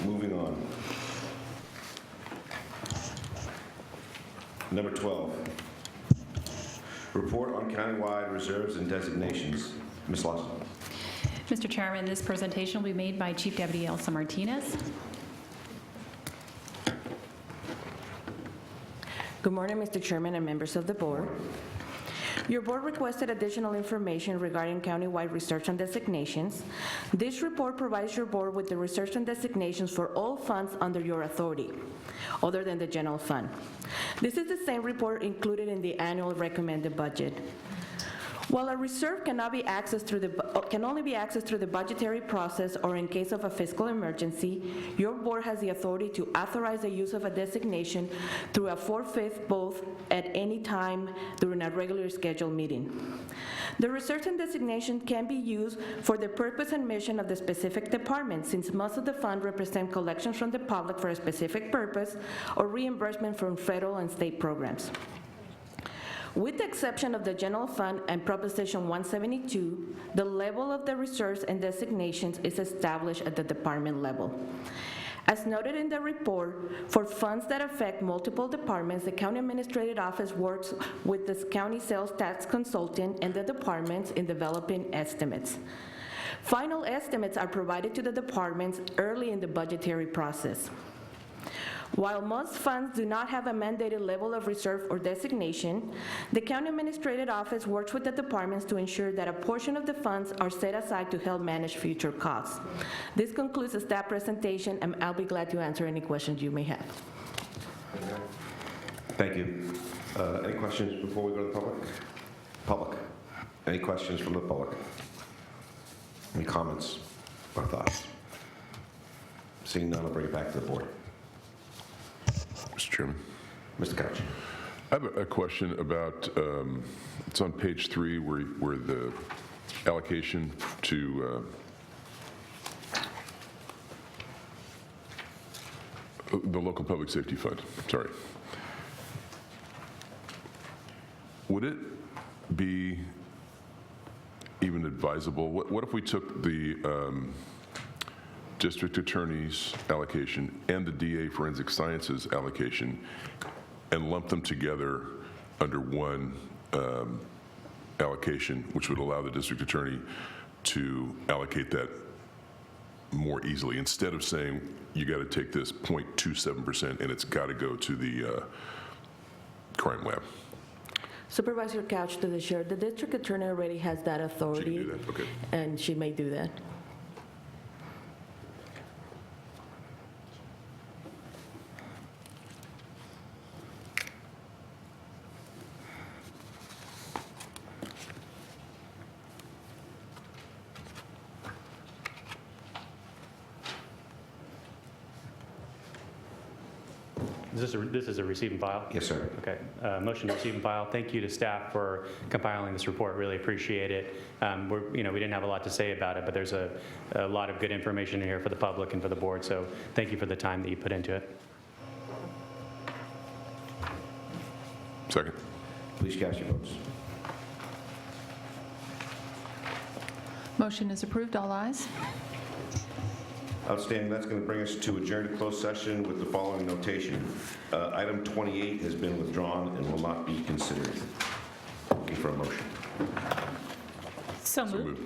Moving on. Number 12, report on countywide reserves and designations. Ms. Lawson. Mr. Chairman, this presentation will be made by Chief Deputy Elsa Martinez. Good morning, Mr. Chairman and members of the board. Your board requested additional information regarding countywide research and designations. This report provides your board with the research and designations for all funds under your authority, other than the general fund. This is the same report included in the annual recommended budget. While a reserve can only be accessed through the budgetary process or in case of a fiscal emergency, your board has the authority to authorize the use of a designation through a 4/5 vote at any time during a regular scheduled meeting. The research and designation can be used for the purpose and mission of the specific department, since most of the fund represent collections from the public for a specific purpose or reimbursement from federal and state programs. With the exception of the general fund and Proposition 172, the level of the reserves and designations is established at the department level. As noted in the report, for funds that affect multiple departments, the County Administrative Office works with the county sales tax consultant and the departments in developing estimates. Final estimates are provided to the departments early in the budgetary process. While most funds do not have a mandated level of reserve or designation, the County Administrative Office works with the departments to ensure that a portion of the funds are set aside to help manage future costs. This concludes the staff presentation, and I'll be glad to answer any questions you may have. Thank you. Any questions before we go to the public? Public. Any questions from the public? Any comments or thoughts? Seeing none, I'll bring it back to the board. Mr. Chairman. Mr. Couch. I have a question about, it's on page 3 where the allocation to the local public safety fund, sorry. Would it be even advisable, what if we took the district attorney's allocation and the DA forensic sciences allocation and lump them together under one allocation, which would allow the district attorney to allocate that more easily, instead of saying you got to take this 0.27% and it's got to go to the crime lab? Supervisor Couch, to the chair, the district attorney already has that authority. She can do that, okay. And she may do that. This is a receive and file? Yes, sir. Okay. Motion to receive and file. Thank you to staff for compiling this report. Really appreciate it. We didn't have a lot to say about it, but there's a lot of good information in here for the public and for the board. So thank you for the time that you put into it. Second. Please cast your votes. Motion is approved. All ayes. Outstanding. That's going to bring us to adjourn to closed session with the following notation. Item 28 has been withdrawn and will not be considered. Looking for a motion. So moved.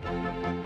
Thank you.